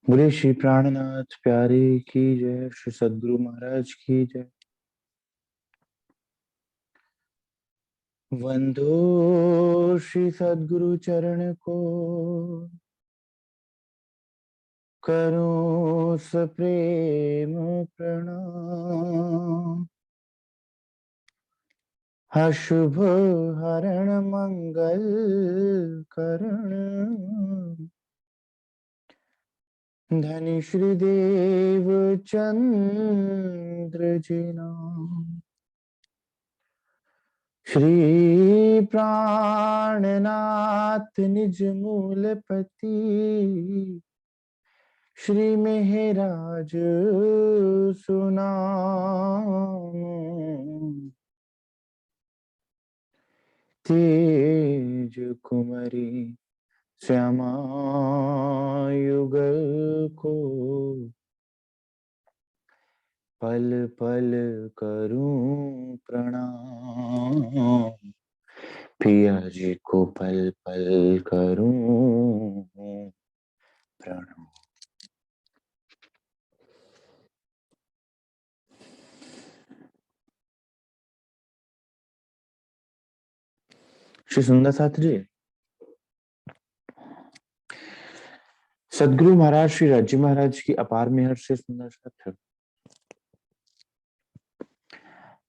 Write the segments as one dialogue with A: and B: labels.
A: बोले श्री प्राणनाथ प्यारे की जय। श्री सद्गुरु महाराज की जय। वंदो श्री सद्गुरु चरण को, करो सप्रेम प्रणाम। अशुभ हरण मंगल करण, धनी श्री देव चंद्र जी नाम। श्री प्राणनाथ निज मूलपति, श्री मेहराज सुनाम। तेज कुमरी श्यामा युगल को, पल पल करूं प्रणाम। पिया जी को पल पल करूं प्रणाम। श्री सुंदर साथ जी, सदगुरु महाराज श्री राज्य महाराज की अपार मेहर से सुंदर साथ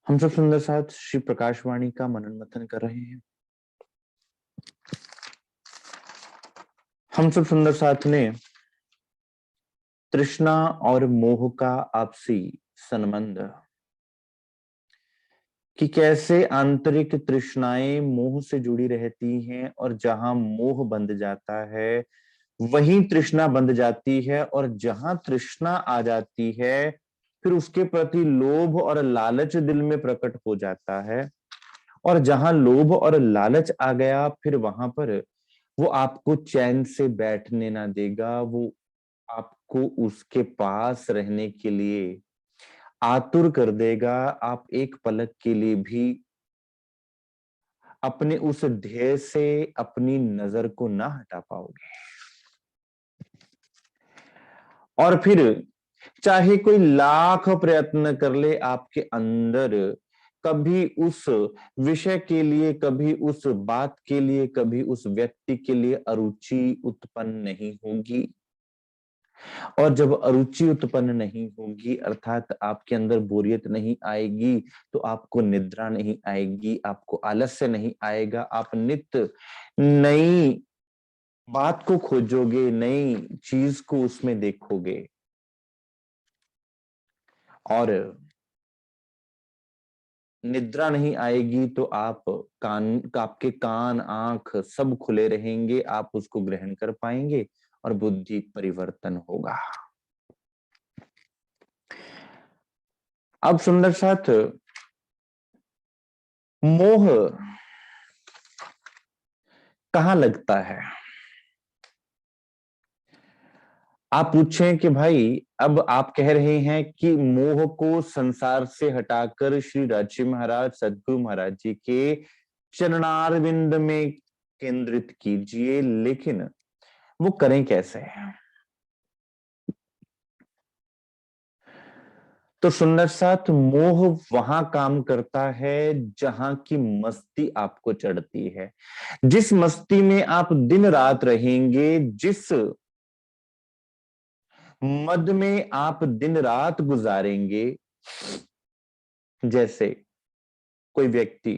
A: हम सब सुंदर साथ श्री प्रकाशवाणी का मनन मंथन कर रहे हैं। हम सब सुंदर साथ ने तृष्णा और मोह का आपसी संबंध, कि कैसे आंतरिक तृष्णाएं मोह से जुड़ी रहती हैं और जहां मोह बंध जाता है वहीं तृष्णा बंध जाती है, और जहां तृष्णा आ जाती है फिर उसके प्रति लोभ और लालच दिल में प्रकट हो जाता है, और जहां लोभ और लालच आ गया फिर वहां पर वो आपको चैन से बैठने ना देगा। वो आपको उसके पास रहने के लिए आतुर कर देगा। आप एक पलक के लिए भी अपने उस ध्येय से अपनी नजर को ना हटा पाओगे। और फिर चाहे कोई लाख प्रयत्न कर ले, आपके अंदर कभी उस विषय के लिए, कभी उस बात के लिए, कभी उस व्यक्ति के लिए अरुचि उत्पन्न नहीं होगी। और जब अरुचि उत्पन्न नहीं होगी, अर्थात आपके अंदर बोरियत नहीं आएगी, तो आपको निद्रा नहीं आएगी, आपको आलस्य नहीं आएगा। आप नित्य नई बात को खोजोगे, नई चीज को उसमें देखोगे। और निद्रा नहीं आएगी तो आपके कान आंख सब खुले रहेंगे, आप उसको ग्रहण कर पाएंगे और बुद्धि परिवर्तन होगा। अब सुंदर साथ, मोह कहाँ लगता है? आप पूछें कि भाई, अब आप कह रहे हैं कि मोह को संसार से हटाकर श्री राज्य महाराज सदगुरु महाराज जी के चरणारविंद में केंद्रित कीजिए, लेकिन वो करें कैसे? तो सुंदर साथ, मोह वहां काम करता है जहां की मस्ती आपको चढ़ती है। जिस मस्ती में आप दिन रात रहेंगे, जिस मद में आप दिन रात गुजारेंगे। जैसे कोई व्यक्ति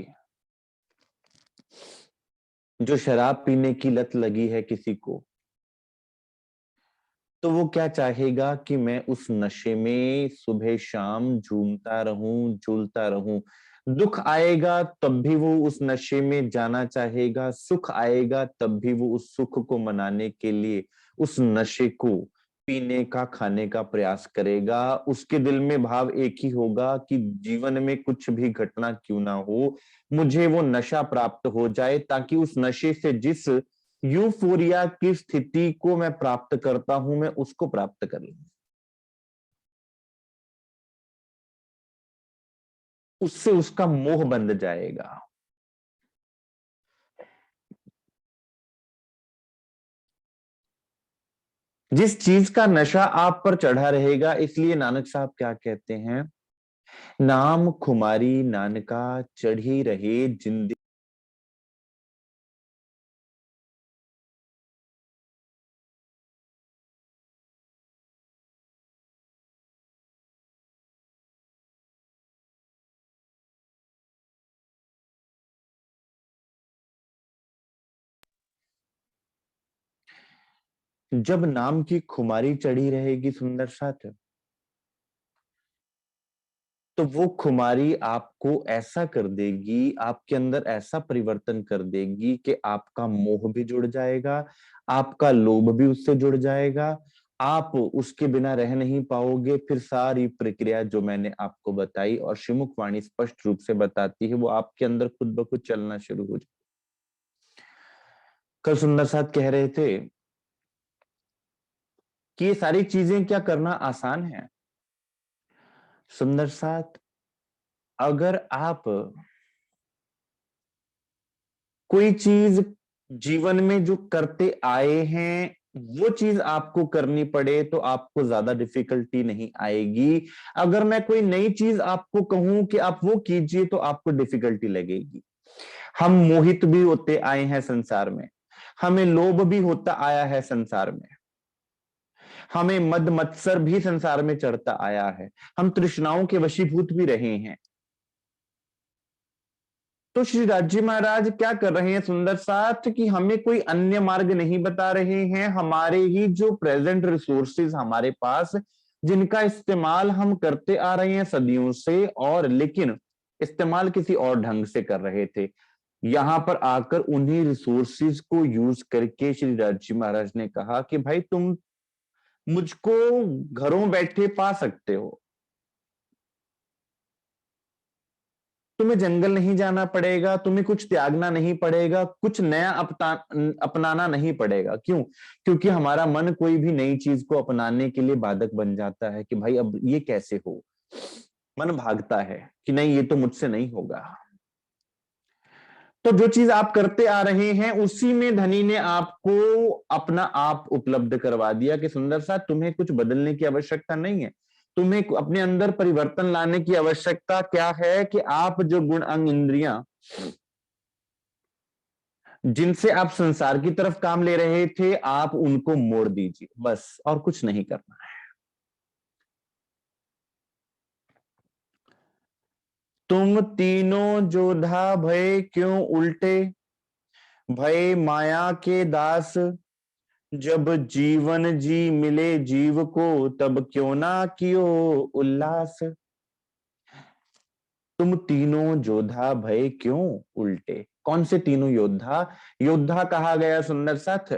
A: जो शराब पीने की लत लगी है किसी को, तो वो क्या चाहेगा कि मैं उस नशे में सुबह शाम झूमता रहूं, झूलता रहूं। दुख आएगा तब भी वो उस नशे में जाना चाहेगा, सुख आएगा तब भी वो उस सुख को मनाने के लिए उस नशे को पीने का, खाने का प्रयास करेगा। उसके दिल में भाव एक ही होगा कि जीवन में कुछ भी घटना क्यों ना हो, मुझे वो नशा प्राप्त हो जाए, ताकि उस नशे से जिस यूफोरिया की स्थिति को मैं प्राप्त करता हूं, मैं उसको प्राप्त कर लूं। उससे उसका मोह बंध जाएगा। जिस चीज का नशा आप पर चढ़ा रहेगा, इसलिए नानक साहब क्या कहते हैं, नाम खुमारी नानका चढ़ी रहे जिंदगी। जब नाम की खुमारी चढ़ी रहेगी सुंदर साथ, तो वो खुमारी आपको ऐसा कर देगी, आपके अंदर ऐसा परिवर्तन कर देगी कि आपका मोह भी जुड़ जाएगा, आपका लोभ भी उससे जुड़ जाएगा, आप उसके बिना रह नहीं पाओगे। फिर सारी प्रक्रिया जो मैंने आपको बताई और श्रीमुख वाणी स्पष्ट रूप से बताती है, वो आपके अंदर खुद ब खुद चलना शुरू हो जाए। कल सुंदर साथ कह रहे थे कि ये सारी चीजें क्या करना आसान है। सुंदर साथ, अगर आप कोई चीज जीवन में जो करते आए हैं वो चीज आपको करनी पड़े तो आपको ज्यादा डिफिकल्टी नहीं आएगी। अगर मैं कोई नई चीज आपको कहूं कि आप वो कीजिए तो आपको डिफिकल्टी लगेगी। हम मोहित भी होते आए हैं संसार में, हमें लोभ भी होता आया है संसार में, हमें मद मत्सर भी संसार में चढ़ता आया है, हम तृष्णाओं के वशीभूत भी रहे हैं। तो श्री राजी महाराज क्या कर रहे हैं सुंदर साथ, कि हमें कोई अन्य मार्ग नहीं बता रहे हैं, हमारे ही जो प्रेजेंट रिसोर्सेज हमारे पास, जिनका इस्तेमाल हम करते आ रहे हैं सदियों से, और लेकिन इस्तेमाल किसी और ढंग से कर रहे थे, यहां पर आकर उन्हीं रिसोर्सेज को यूज करके श्री राजी महाराज ने कहा कि भाई तुम मुझको घरों बैठे पा सकते हो, तुम्हें जंगल नहीं जाना पड़ेगा, तुम्हें कुछ त्यागना नहीं पड़ेगा, कुछ नया अपनाना नहीं पड़ेगा। क्यों? क्योंकि हमारा मन कोई भी नई चीज को अपनाने के लिए बाधक बन जाता है कि भाई अब ये कैसे हो। मन भागता है कि नहीं ये तो मुझसे नहीं होगा। तो जो चीज आप करते आ रहे हैं उसी में धनी ने आपको अपना आप उपलब्ध करवा दिया कि सुंदर सा तुम्हें कुछ बदलने की आवश्यकता नहीं है, तुम्हें अपने अंदर परिवर्तन लाने की आवश्यकता क्या है कि आप जो गुण अंग इंद्रियां जिनसे आप संसार की तरफ काम ले रहे थे, आप उनको मोड़ दीजिए, बस और कुछ नहीं करना है। तुम तीनों जोधा भय क्यों उल्टे, भय माया के दास, जब जीवन जी मिले जीव को तब क्यों ना कियो उल्लास। तुम तीनों जोधा भय क्यों उल्टे, कौन से तीनों योद्धा? योद्धा कहा गया सुंदर साथ,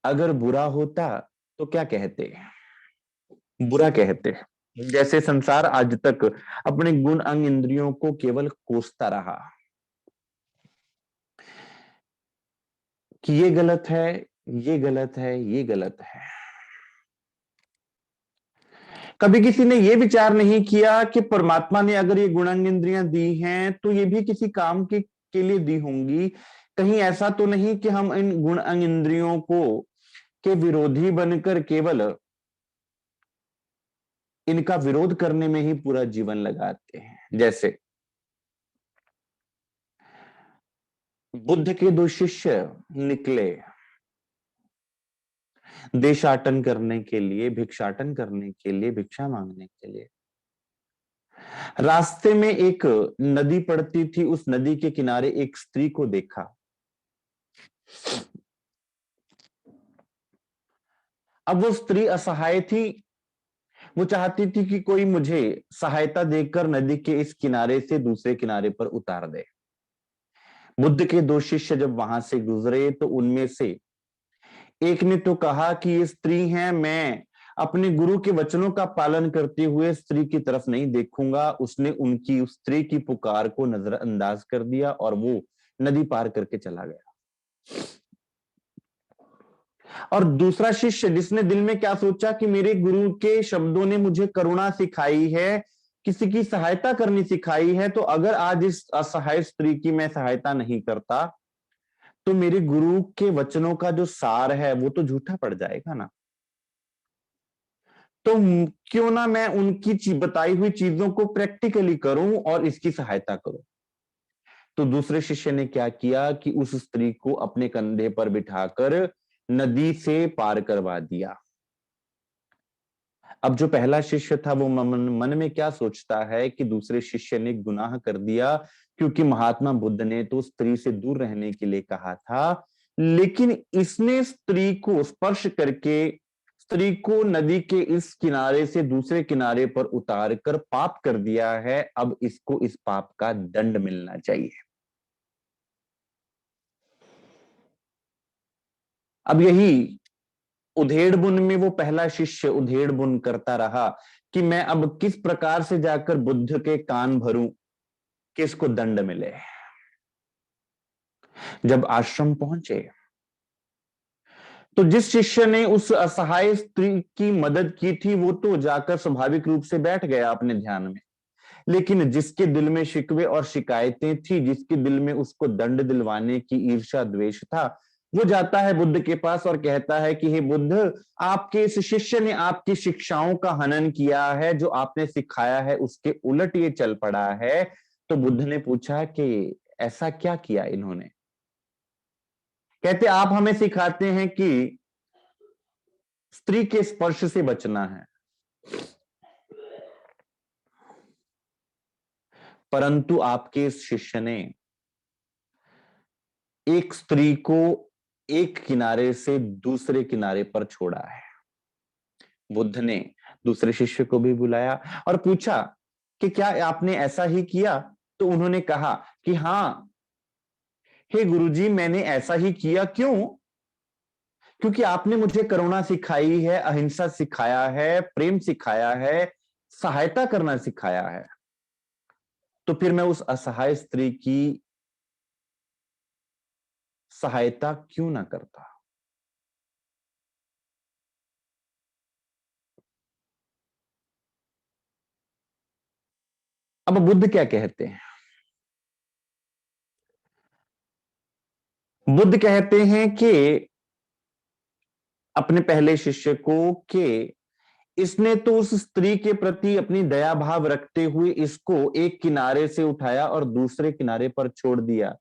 A: अगर बुरा होता तो क्या कहते, बुरा कहते। जैसे संसार आज तक अपने गुण अंग इंद्रियों को केवल कोसता रहा कि ये गलत है, ये गलत है, ये गलत है। कभी किसी ने यह विचार नहीं किया कि परमात्मा ने अगर ये गुणांग इंद्रियां दी हैं तो ये भी किसी काम के लिए दी होंगी। कहीं ऐसा तो नहीं कि हम इन गुण अंग इंद्रियों को के विरोधी बनकर केवल इनका विरोध करने में ही पूरा जीवन लगाते हैं। जैसे बुद्ध के दो शिष्य निकले देशाटन करने के लिए, भिक्षाटन करने के लिए, भिक्षा मांगने के लिए। रास्ते में एक नदी पड़ती थी, उस नदी के किनारे एक स्त्री को देखा। अब वो स्त्री असहाय थी, वो चाहती थी कि कोई मुझे सहायता देकर नदी के इस किनारे से दूसरे किनारे पर उतार दे। बुद्ध के दो शिष्य जब वहां से गुजरे तो उनमें से एक ने तो कहा कि ये स्त्री है, मैं अपने गुरु के वचनों का पालन करते हुए स्त्री की तरफ नहीं देखूंगा। उसने उनकी उस स्त्री की पुकार को नजरअंदाज कर दिया और वो नदी पार करके चला गया। और दूसरा शिष्य जिसने दिल में क्या सोचा कि मेरे गुरु के शब्दों ने मुझे करुणा सिखाई है, किसी की सहायता करनी सिखाई है, तो अगर आज इस असहाय स्त्री की मैं सहायता नहीं करता तो मेरे गुरु के वचनों का जो सार है वो तो झूठा पड़ जाएगा ना। तो क्यों ना मैं उनकी बताई हुई चीजों को प्रैक्टिकली करूं और इसकी सहायता करूं। तो दूसरे शिष्य ने क्या किया कि उस स्त्री को अपने कंधे पर बिठाकर नदी से पार करवा दिया। अब जो पहला शिष्य था वो मन में क्या सोचता है कि दूसरे शिष्य ने गुनाह कर दिया, क्योंकि महात्मा बुद्ध ने तो स्त्री से दूर रहने के लिए कहा था, लेकिन इसने स्त्री को स्पर्श करके स्त्री को नदी के इस किनारे से दूसरे किनारे पर उतार कर पाप कर दिया है। अब इसको इस पाप का दंड मिलना चाहिए। अब यही उधेड़ बुन में वो पहला शिष्य उधेड़ बुन करता रहा कि मैं अब किस प्रकार से जाकर बुद्ध के कान भरूं, किसको दंड मिले। जब आश्रम पहुंचे तो जिस शिष्य ने उस असहाय स्त्री की मदद की थी वो तो जाकर स्वाभाविक रूप से बैठ गया अपने ध्यान में, लेकिन जिसके दिल में शिकवे और शिकायतें थी, जिसके दिल में उसको दंड दिलवाने की ईर्ष्या द्वेष था, वो जाता है बुद्ध के पास और कहता है कि हे बुद्ध, आपके इस शिष्य ने आपकी शिक्षाओं का हनन किया है, जो आपने सिखाया है उसके उलट ये चल पड़ा है। तो बुद्ध ने पूछा कि ऐसा क्या किया इन्होंने। कहते आप हमें सिखाते हैं कि स्त्री के स्पर्श से बचना है, परंतु आपके इस शिष्य ने एक स्त्री को एक किनारे से दूसरे किनारे पर छोड़ा है। बुद्ध ने दूसरे शिष्य को भी बुलाया और पूछा कि क्या आपने ऐसा ही किया। तो उन्होंने कहा कि हाँ हे गुरुजी, मैंने ऐसा ही किया। क्यों? क्योंकि आपने मुझे करुणा सिखाई है, अहिंसा सिखाया है, प्रेम सिखाया है, सहायता करना सिखाया है। तो फिर मैं उस असहाय स्त्री की सहायता क्यों ना करता। अब बुद्ध क्या कहते हैं? बुद्ध कहते हैं कि अपने पहले शिष्य को कि इसने तो उस स्त्री के प्रति अपनी दया भाव रखते हुए इसको एक किनारे से उठाया और दूसरे किनारे पर छोड़ दिया,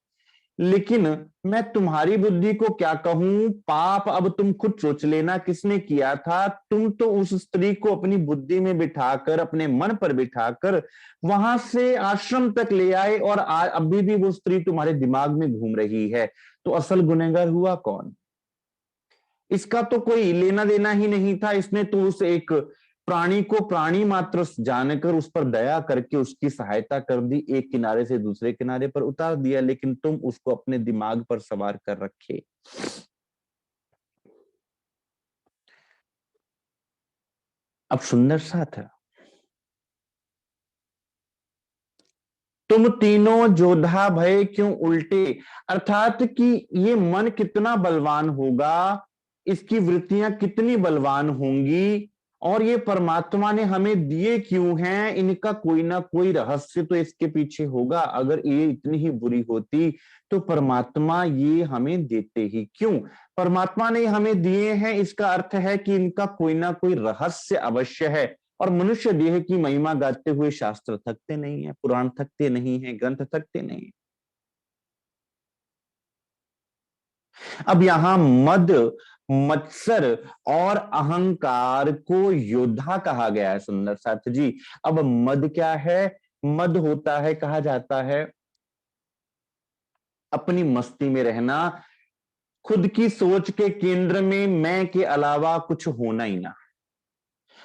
A: लेकिन मैं तुम्हारी बुद्धि को क्या कहूं, पाप अब तुम खुद सोच लेना किसने किया था। तुम तो उस स्त्री को अपनी बुद्धि में बिठाकर, अपने मन पर बिठाकर वहां से आश्रम तक ले आए और अभी भी वो स्त्री तुम्हारे दिमाग में घूम रही है। तो असल गुनहगार हुआ कौन? इसका तो कोई लेना देना ही नहीं था। इसने तो उस एक प्राणी को प्राणी मात्र जानकर उस पर दया करके उसकी सहायता कर दी, एक किनारे से दूसरे किनारे पर उतार दिया, लेकिन तुम उसको अपने दिमाग पर सवार कर रखे। अब सुंदर सा था, तुम तीनों जोधा भय क्यों उल्टे, अर्थात कि ये मन कितना बलवान होगा, इसकी वृत्तियां कितनी बलवान होंगी, और ये परमात्मा ने हमें दिए क्यों हैं, इनका कोई ना कोई रहस्य तो इसके पीछे होगा। अगर ये इतनी ही बुरी होती तो परमात्मा ये हमें देते ही क्यों। परमात्मा ने हमें दिए हैं, इसका अर्थ है कि इनका कोई ना कोई रहस्य अवश्य है। और मनुष्य देह की महिमा गाते हुए शास्त्र थकते नहीं है, पुराण थकते नहीं है, ग्रंथ थकते नहीं है। अब यहां मद, मत्सर और अहंकार को योद्धा कहा गया है सुंदर साथ जी। अब मद क्या है? मद होता है, कहा जाता है, अपनी मस्ती में रहना, खुद की सोच के केंद्र में मैं के अलावा कुछ होना ही ना,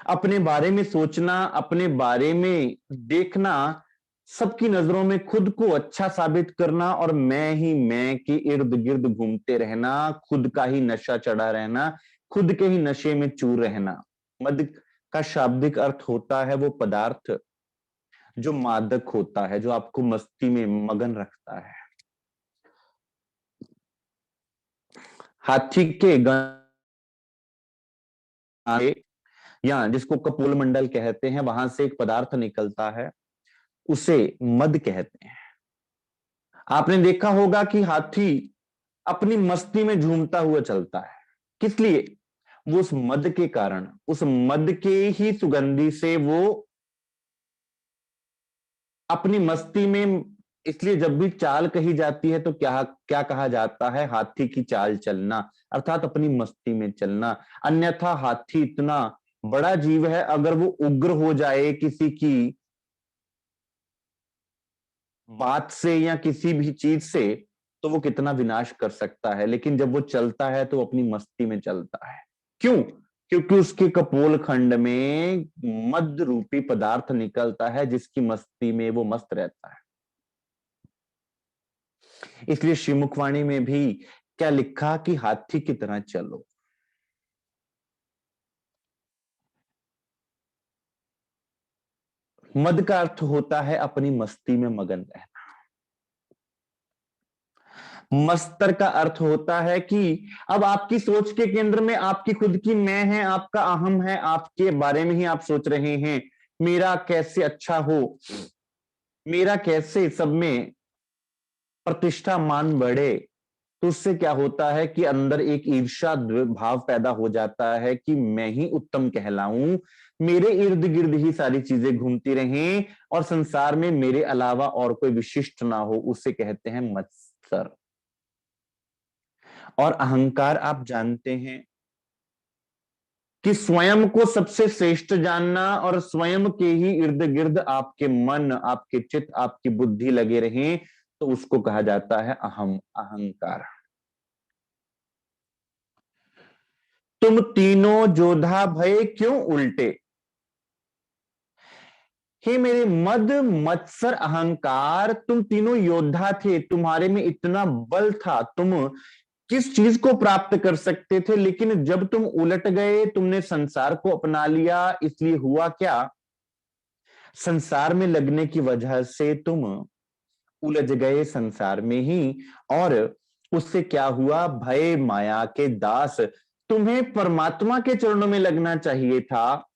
A: अपने बारे में सोचना, अपने बारे में देखना, सबकी नजरों में खुद को अच्छा साबित करना और मैं ही मैं के इर्द गिर्द घूमते रहना, खुद का ही नशा चढ़ा रहना, खुद के ही नशे में चूर रहना। मद का शाब्दिक अर्थ होता है वो पदार्थ जो मादक होता है, जो आपको मस्ती में मगन रखता है। हाथी के गाने, या जिसको कपोल मंडल कहते हैं, वहां से एक पदार्थ निकलता है, उसे मद कहते हैं। आपने देखा होगा कि हाथी अपनी मस्ती में झूमता हुआ चलता है, किस लिए? वो उस मद के कारण, उस मद के ही सुगंधी से वो अपनी मस्ती में, इसलिए जब भी चाल कही जाती है तो क्या क्या कहा जाता है? हाथी की चाल चलना, अर्थात अपनी मस्ती में चलना। अन्यथा हाथी इतना बड़ा जीव है, अगर वो उग्र हो जाए किसी की बात से या किसी भी चीज से, तो वो कितना विनाश कर सकता है। लेकिन जब वो चलता है तो अपनी मस्ती में चलता है। क्यों? क्योंकि उसके कपोल खंड में मद रूपी पदार्थ निकलता है, जिसकी मस्ती में वो मस्त रहता है। इसलिए श्रीमुखवाणी में भी क्या लिखा कि हाथी की तरह चलो। मद का अर्थ होता है अपनी मस्ती में मगन रहना। मस्तर का अर्थ होता है कि अब आपकी सोच के केंद्र में आपकी खुद की मैं है, आपका अहम है, आपके बारे में ही आप सोच रहे हैं, मेरा कैसे अच्छा हो, मेरा कैसे सब में प्रतिष्ठा मान बढ़े। तो उससे क्या होता है कि अंदर एक ईर्ष्या भाव पैदा हो जाता है कि मैं ही उत्तम कहलाऊं, मेरे इर्द गिर्द ही सारी चीजें घूमती रहें और संसार में मेरे अलावा और कोई विशिष्ट ना हो। उसे कहते हैं मत्सर। और अहंकार आप जानते हैं कि स्वयं को सबसे श्रेष्ठ जानना और स्वयं के ही इर्द गिर्द आपके मन, आपके चित्त, आपकी बुद्धि लगे रहें, तो उसको कहा जाता है अहम, अहंकार। तुम तीनों जोधा भय क्यों उल्टे? हे मेरे मद मत्सर अहंकार, तुम तीनों योद्धा थे, तुम्हारे में इतना बल था, तुम किस चीज को प्राप्त कर सकते थे, लेकिन जब तुम उलट गए, तुमने संसार को अपना लिया। इसलिए हुआ क्या? संसार में लगने की वजह से तुम उलझ गए संसार में ही। और उससे क्या हुआ? भय माया के दास। तुम्हें परमात्मा के चरणों में लगना चाहिए था,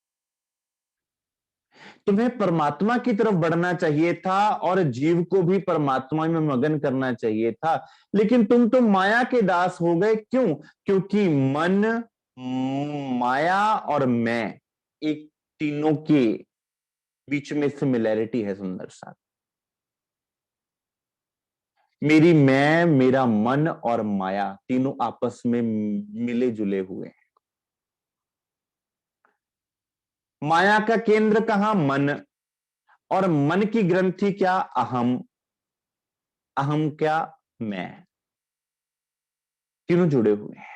A: तुम्हें परमात्मा की तरफ बढ़ना चाहिए था और जीव को भी परमात्मा में मगन करना चाहिए था। लेकिन तुम तो माया के दास हो गए। क्यों? क्योंकि मन, माया और मैं, एक तीनों के बीच में सिमिलैरिटी है सुंदर सा। मेरी मैं, मेरा मन और माया तीनों आपस में मिले जुले हुए हैं। माया का केंद्र कहां? मन। और मन की ग्रंथि क्या? अहम। अहम क्या? मैं। तीनों जुड़े हुए हैं।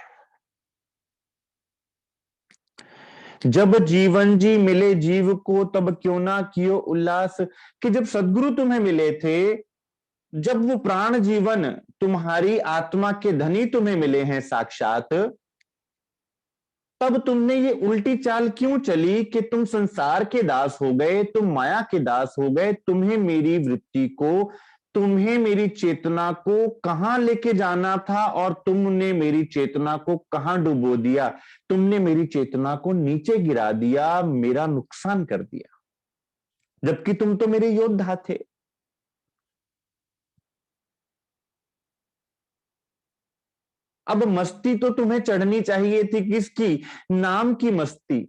A: जब जीवन जी मिले जीव को, तब क्यों ना कियो उल्लास। कि जब सदगुरु तुम्हें मिले थे, जब वो प्राण जीवन तुम्हारी आत्मा के धनी तुम्हें मिले हैं साक्षात, तब तुमने ये उल्टी चाल क्यों चली कि तुम संसार के दास हो गए, तुम माया के दास हो गए। तुम्हें मेरी वृत्ति को, तुम्हें मेरी चेतना को कहां लेके जाना था और तुमने मेरी चेतना को कहां डुबो दिया। तुमने मेरी चेतना को नीचे गिरा दिया, मेरा नुकसान कर दिया, जबकि तुम तो मेरे योद्धा थे। अब मस्ती तो तुम्हें चढ़नी चाहिए थी, किसकी? नाम की मस्ती,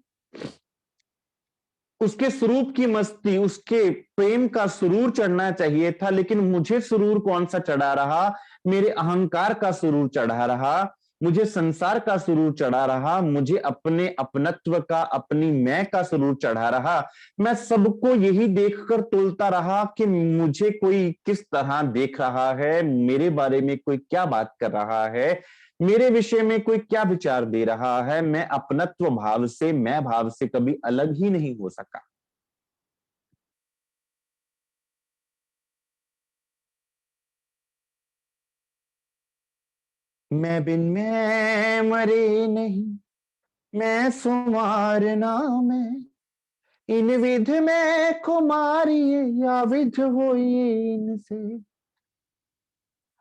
A: उसके स्वरूप की मस्ती, उसके प्रेम का सुरूर चढ़ना चाहिए था। लेकिन मुझे सुरूर कौन सा चढ़ा रहा? मेरे अहंकार का सुरूर चढ़ा रहा, मुझे संसार का सुरूर चढ़ा रहा, मुझे अपने अपनत्व का, अपनी मैं का सुरूर चढ़ा रहा। मैं सबको यही देखकर तोलता रहा कि मुझे कोई किस तरह देख रहा है, मेरे बारे में कोई क्या बात कर रहा है, मेरे विषय में कोई क्या विचार दे रहा है। मैं अपनत्व भाव से, मैं भाव से कभी अलग ही नहीं हो सका। मैं बिन मैं मरे नहीं, मैं सुमार नाम है, इन विध में खुमारिये या विध होइए इनसे।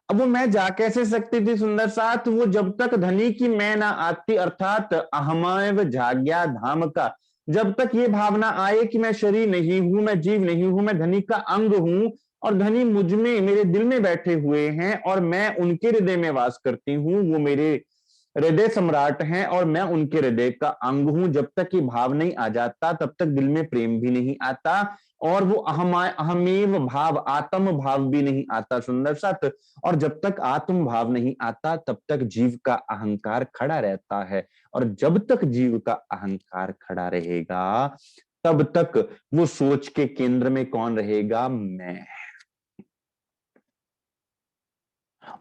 A: अब वो मैं जा कैसे सकती थी सुंदर साथ? वो जब तक धनी की मैं ना आती, अर्थात अहमैव जाग्या धाम का, जब तक ये भावना आए कि मैं शरीर नहीं हूं, मैं जीव नहीं हूं, मैं धनी का अंग हूं और धनी मुझ में, मेरे दिल में बैठे हुए हैं और मैं उनके हृदय में वास करती हूँ, वो मेरे हृदय सम्राट हैं और मैं उनके हृदय का अंग हूं। जब तक ये भाव नहीं आ जाता तब तक दिल में प्रेम भी नहीं आता, और वो अहमेव भाव, आत्म भाव भी नहीं आता। सुंदर साथ। और जब तक आत्म भाव नहीं आता तब तक जीव का अहंकार खड़ा रहता है, और जब तक जीव का अहंकार खड़ा रहेगा तब तक वो सोच के केंद्र में कौन रहेगा? मैं।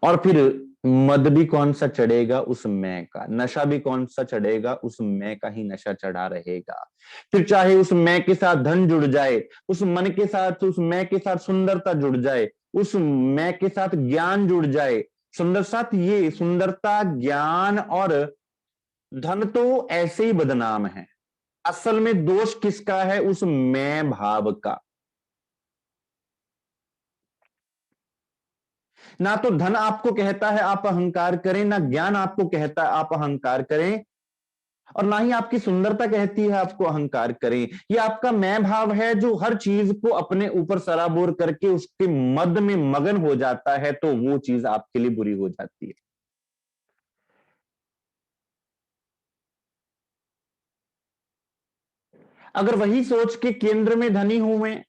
A: और फिर मद भी कौन सा चढ़ेगा? उस मैं का। नशा भी कौन सा चढ़ेगा? उस मैं का ही नशा चढ़ा रहेगा। फिर चाहे उस मैं के साथ धन जुड़ जाए, उस मन के साथ, उस मैं के साथ सुंदरता जुड़ जाए, उस मैं के साथ ज्ञान जुड़ जाए। सुंदर साथ, ये सुंदरता, ज्ञान और धन तो ऐसे ही बदनाम है। असल में दोष किसका है? उस मैं भाव का। ना तो धन आपको कहता है आप अहंकार करें, ना ज्ञान आपको कहता है आप अहंकार करें, और ना ही आपकी सुंदरता कहती है आपको अहंकार करें। ये आपका मैं भाव है जो हर चीज को अपने ऊपर सराबोर करके उसके मद में मगन हो जाता है, तो वो चीज आपके लिए बुरी हो जाती है। अगर वही सोच के केंद्र में धनी हूं मैं,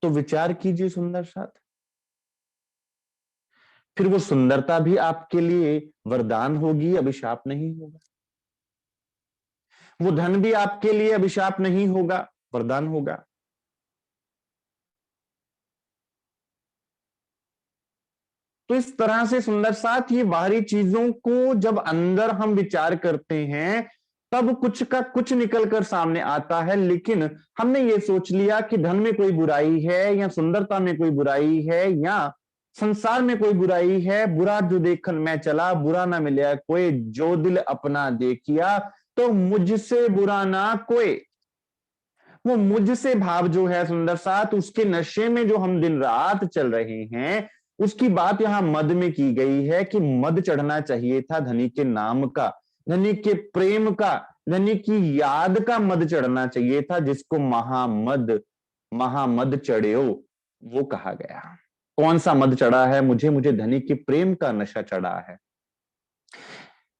A: तो विचार कीजिए सुंदर साथ, फिर वो सुंदरता भी आपके लिए वरदान होगी, अभिशाप नहीं होगा। वो धन भी आपके लिए अभिशाप नहीं होगा, वरदान होगा। तो इस तरह से सुंदर साथ, ये बाहरी चीजों को जब अंदर हम विचार करते हैं तब कुछ का कुछ निकल कर सामने आता है। लेकिन हमने ये सोच लिया कि धन में कोई बुराई है, या सुंदरता में कोई बुराई है, या संसार में कोई बुराई है। बुरा जो देखन मैं चला, बुरा ना मिले कोई, जो दिल अपना देखिया तो मुझसे बुरा ना कोई। वो मुझसे भाव जो है सुंदर साथ, उसके नशे में जो हम दिन रात चल रहे हैं, उसकी बात यहां मद में की गई है कि मद चढ़ना चाहिए था धनी के नाम का, धनी के प्रेम का, धनी की याद का मद चढ़ना चाहिए था, जिसको महामद, महामद चढ़ो वो कहा गया। कौन सा मद चढ़ा है मुझे? मुझे धनी के प्रेम का नशा चढ़ा है,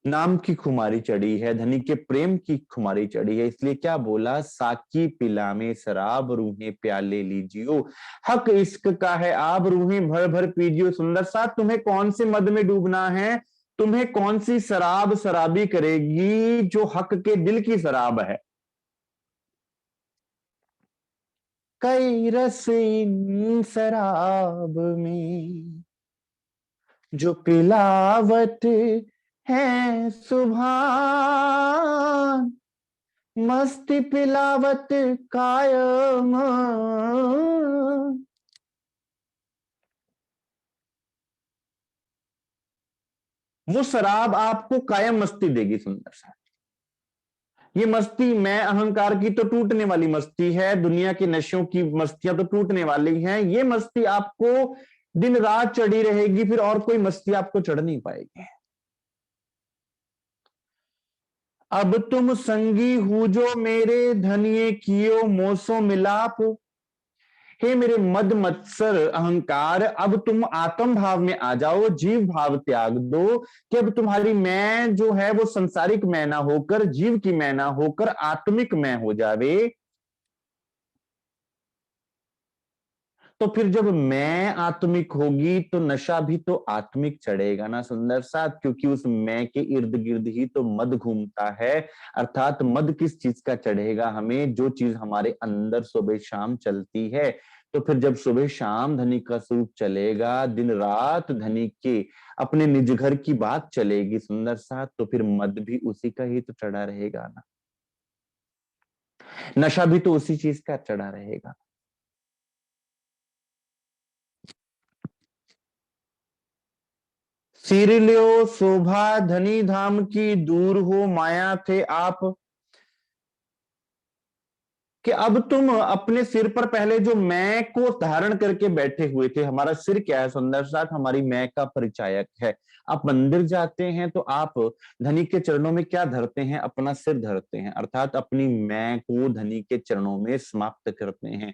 A: नाम की खुमारी चढ़ी है, धनी के प्रेम की खुमारी चढ़ी है। इसलिए क्या बोला? साकी पिला में शराब, रूहें प्याले लीजियो, हक इश्क का है आब, रूहें भर भर पीजियो। सुंदर साथ, तुम्हें कौन से मद में डूबना है? तुम्हें कौन सी शराब शराबी करेगी जो हक के दिल की शराब है? कई रस इन शराब में जो पिलावट है सुभान, मस्ती पिलावत कायम। वो शराब आपको कायम मस्ती देगी सुंदर सा। ये मस्ती मैं अहंकार की तो टूटने वाली मस्ती है, दुनिया के नशों की मस्तियां तो टूटने वाली हैं। ये मस्ती आपको दिन रात चढ़ी रहेगी, फिर और कोई मस्ती आपको चढ़ नहीं पाएगी। अब तुम संगी हूं जो मेरे धनिये कियो मोसो मिलाप। हे मेरे मद मत्सर अहंकार, अब तुम आत्म भाव में आ जाओ, जीव भाव त्याग दो, कि अब तुम्हारी मैं जो है वो संसारिक मैं ना होकर, जीव की मैं ना होकर आत्मिक मैं हो जावे। तो फिर जब मैं आत्मिक होगी तो नशा भी तो आत्मिक चढ़ेगा ना सुंदर साथ, क्योंकि उस मैं के इर्द गिर्द ही तो मद घूमता है। अर्थात मद किस चीज का चढ़ेगा हमें? जो चीज हमारे अंदर सुबह शाम चलती है। तो फिर जब सुबह शाम धनी का स्वरूप चलेगा, दिन रात धनी के अपने निज घर की बात चलेगी सुंदर साथ, तो फिर मद भी उसी का ही तो चढ़ा रहेगा ना, नशा भी तो उसी चीज का चढ़ा रहेगा। सिर लियो शोभा धनी धाम की, दूर हो माया थे आप, कि अब तुम अपने सिर पर पहले जो मैं को धारण करके बैठे हुए थे, हमारा सिर क्या है सुंदर साथ, हमारी मैं का परिचायक है। आप मंदिर जाते हैं तो आप धनी के चरणों में क्या धरते हैं? अपना सिर धरते हैं, अर्थात अपनी मैं को धनी के चरणों में समाप्त करते हैं।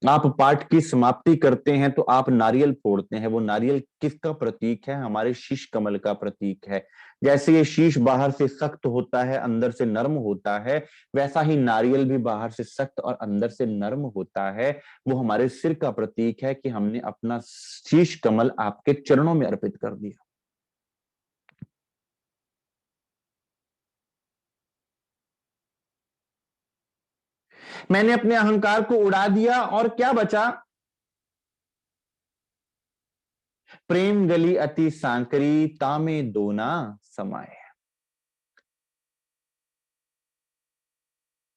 A: आप पाठ की समाप्ति करते हैं तो आप नारियल फोड़ते हैं। वो नारियल किसका प्रतीक है? हमारे शीश कमल का प्रतीक है। जैसे ये शीश बाहर से सख्त होता है, अंदर से नर्म होता है, वैसा ही नारियल भी बाहर से सख्त और अंदर से नर्म होता है। वो हमारे सिर का प्रतीक है कि हमने अपना शीश कमल आपके चरणों में अर्पित कर दिया। मैंने अपने अहंकार को उड़ा दिया और क्या बचा? प्रेम गली अति सांकरी, तामे दोना समाये।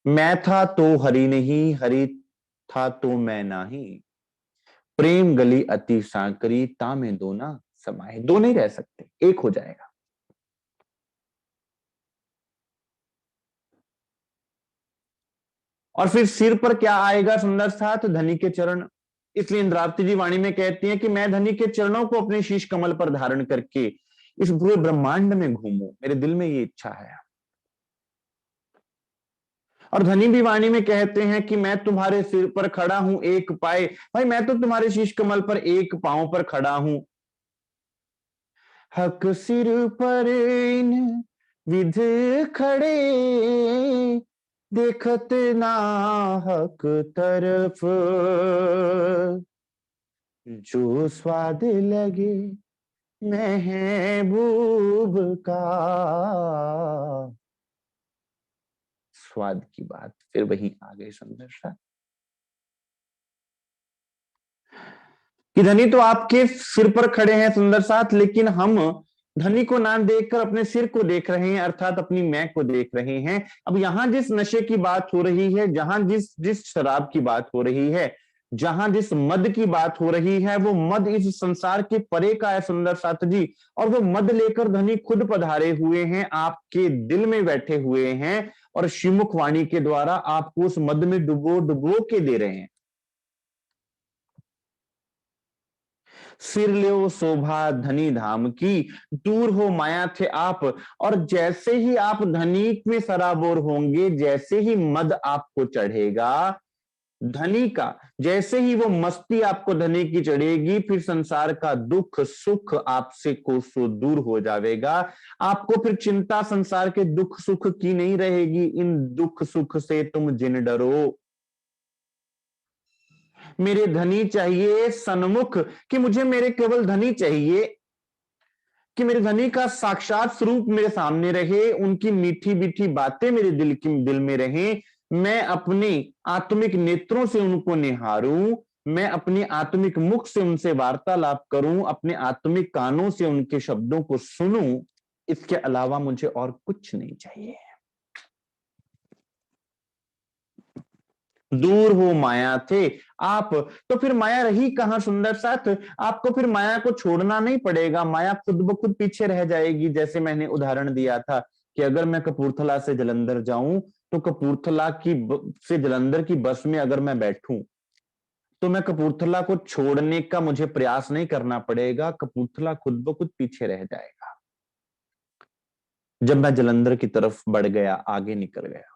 A: मैं था तो हरि नहीं, हरि था तो मैं नाही। प्रेम गली अति सांकरी, तामे दोना समाये। दो नहीं रह सकते, एक हो जाएगा। और फिर सिर पर क्या आएगा सुंदर साथ? धनी के चरण। इसलिए इंद्रावती जी वाणी में कहती हैं कि मैं धनी के चरणों को अपने शीश कमल पर धारण करके इस पूरे ब्रह्मांड में घूमूं, मेरे दिल में ये इच्छा है। और धनी भी वाणी में कहते हैं कि मैं तुम्हारे सिर पर खड़ा हूं एक पाए। भाई मैं तो तुम्हारे शीश कमल पर एक पांव पर खड़ा हूं। हक सिर पर इन विध खड़े, देखत ना हक तरफ, जो स्वाद लगे महबूब का। स्वाद की बात फिर वही आ गई सुंदर सा, कि धनी तो आपके सिर पर खड़े हैं सुंदर साथ, लेकिन हम धनी को ना देखकर अपने सिर को देख रहे हैं, अर्थात अपनी मैं को देख रहे हैं। अब यहां जिस नशे की बात हो रही है, जहां जिस जिस शराब की बात हो रही है, जहां जिस मद की बात हो रही है, वो मद इस संसार के परे का है सुंदर साथ जी। और वो मद लेकर धनी खुद पधारे हुए हैं, आपके दिल में बैठे हुए हैं और श्रीमुख वाणी के द्वारा आपको उस मद में डुबो डुबो के दे रहे हैं। सिर ल्यो शोभा धनी धाम की, दूर हो माया थे आप। और जैसे ही आप धनी में सराबोर होंगे, जैसे ही मद आपको चढ़ेगा धनी का, जैसे ही वो मस्ती आपको धनी की चढ़ेगी, फिर संसार का दुख सुख आपसे कोसों दूर हो जाएगा। आपको फिर चिंता संसार के दुख सुख की नहीं रहेगी। इन दुख सुख से तुम जिन डरो, मेरे धनी चाहिए सन्मुख, कि मुझे मेरे केवल धनी चाहिए, कि मेरे धनी का साक्षात स्वरूप मेरे सामने रहे, उनकी मीठी मीठी बातें मेरे दिल में रहें। मैं अपने आत्मिक नेत्रों से उनको निहारूं, मैं अपने आत्मिक मुख से उनसे वार्तालाप करूं, अपने आत्मिक कानों से उनके शब्दों को सुनूं। इसके अलावा मुझे और कुछ नहीं चाहिए। दूर हो माया थे आप, तो फिर माया रही कहां सुंदर साथ? आपको फिर माया को छोड़ना नहीं पड़ेगा, माया खुद ब खुद पीछे रह जाएगी। जैसे मैंने उदाहरण दिया था कि अगर मैं कपूरथला से जलंधर जाऊं, तो कपूरथला से जलंधर की बस में अगर मैं बैठूं, तो मैं कपूरथला को छोड़ने का मुझे प्रयास नहीं करना पड़ेगा, कपूरथला खुद ब खुद पीछे रह जाएगा। जब मैं जलंधर की तरफ बढ़ गया, आगे निकल गया,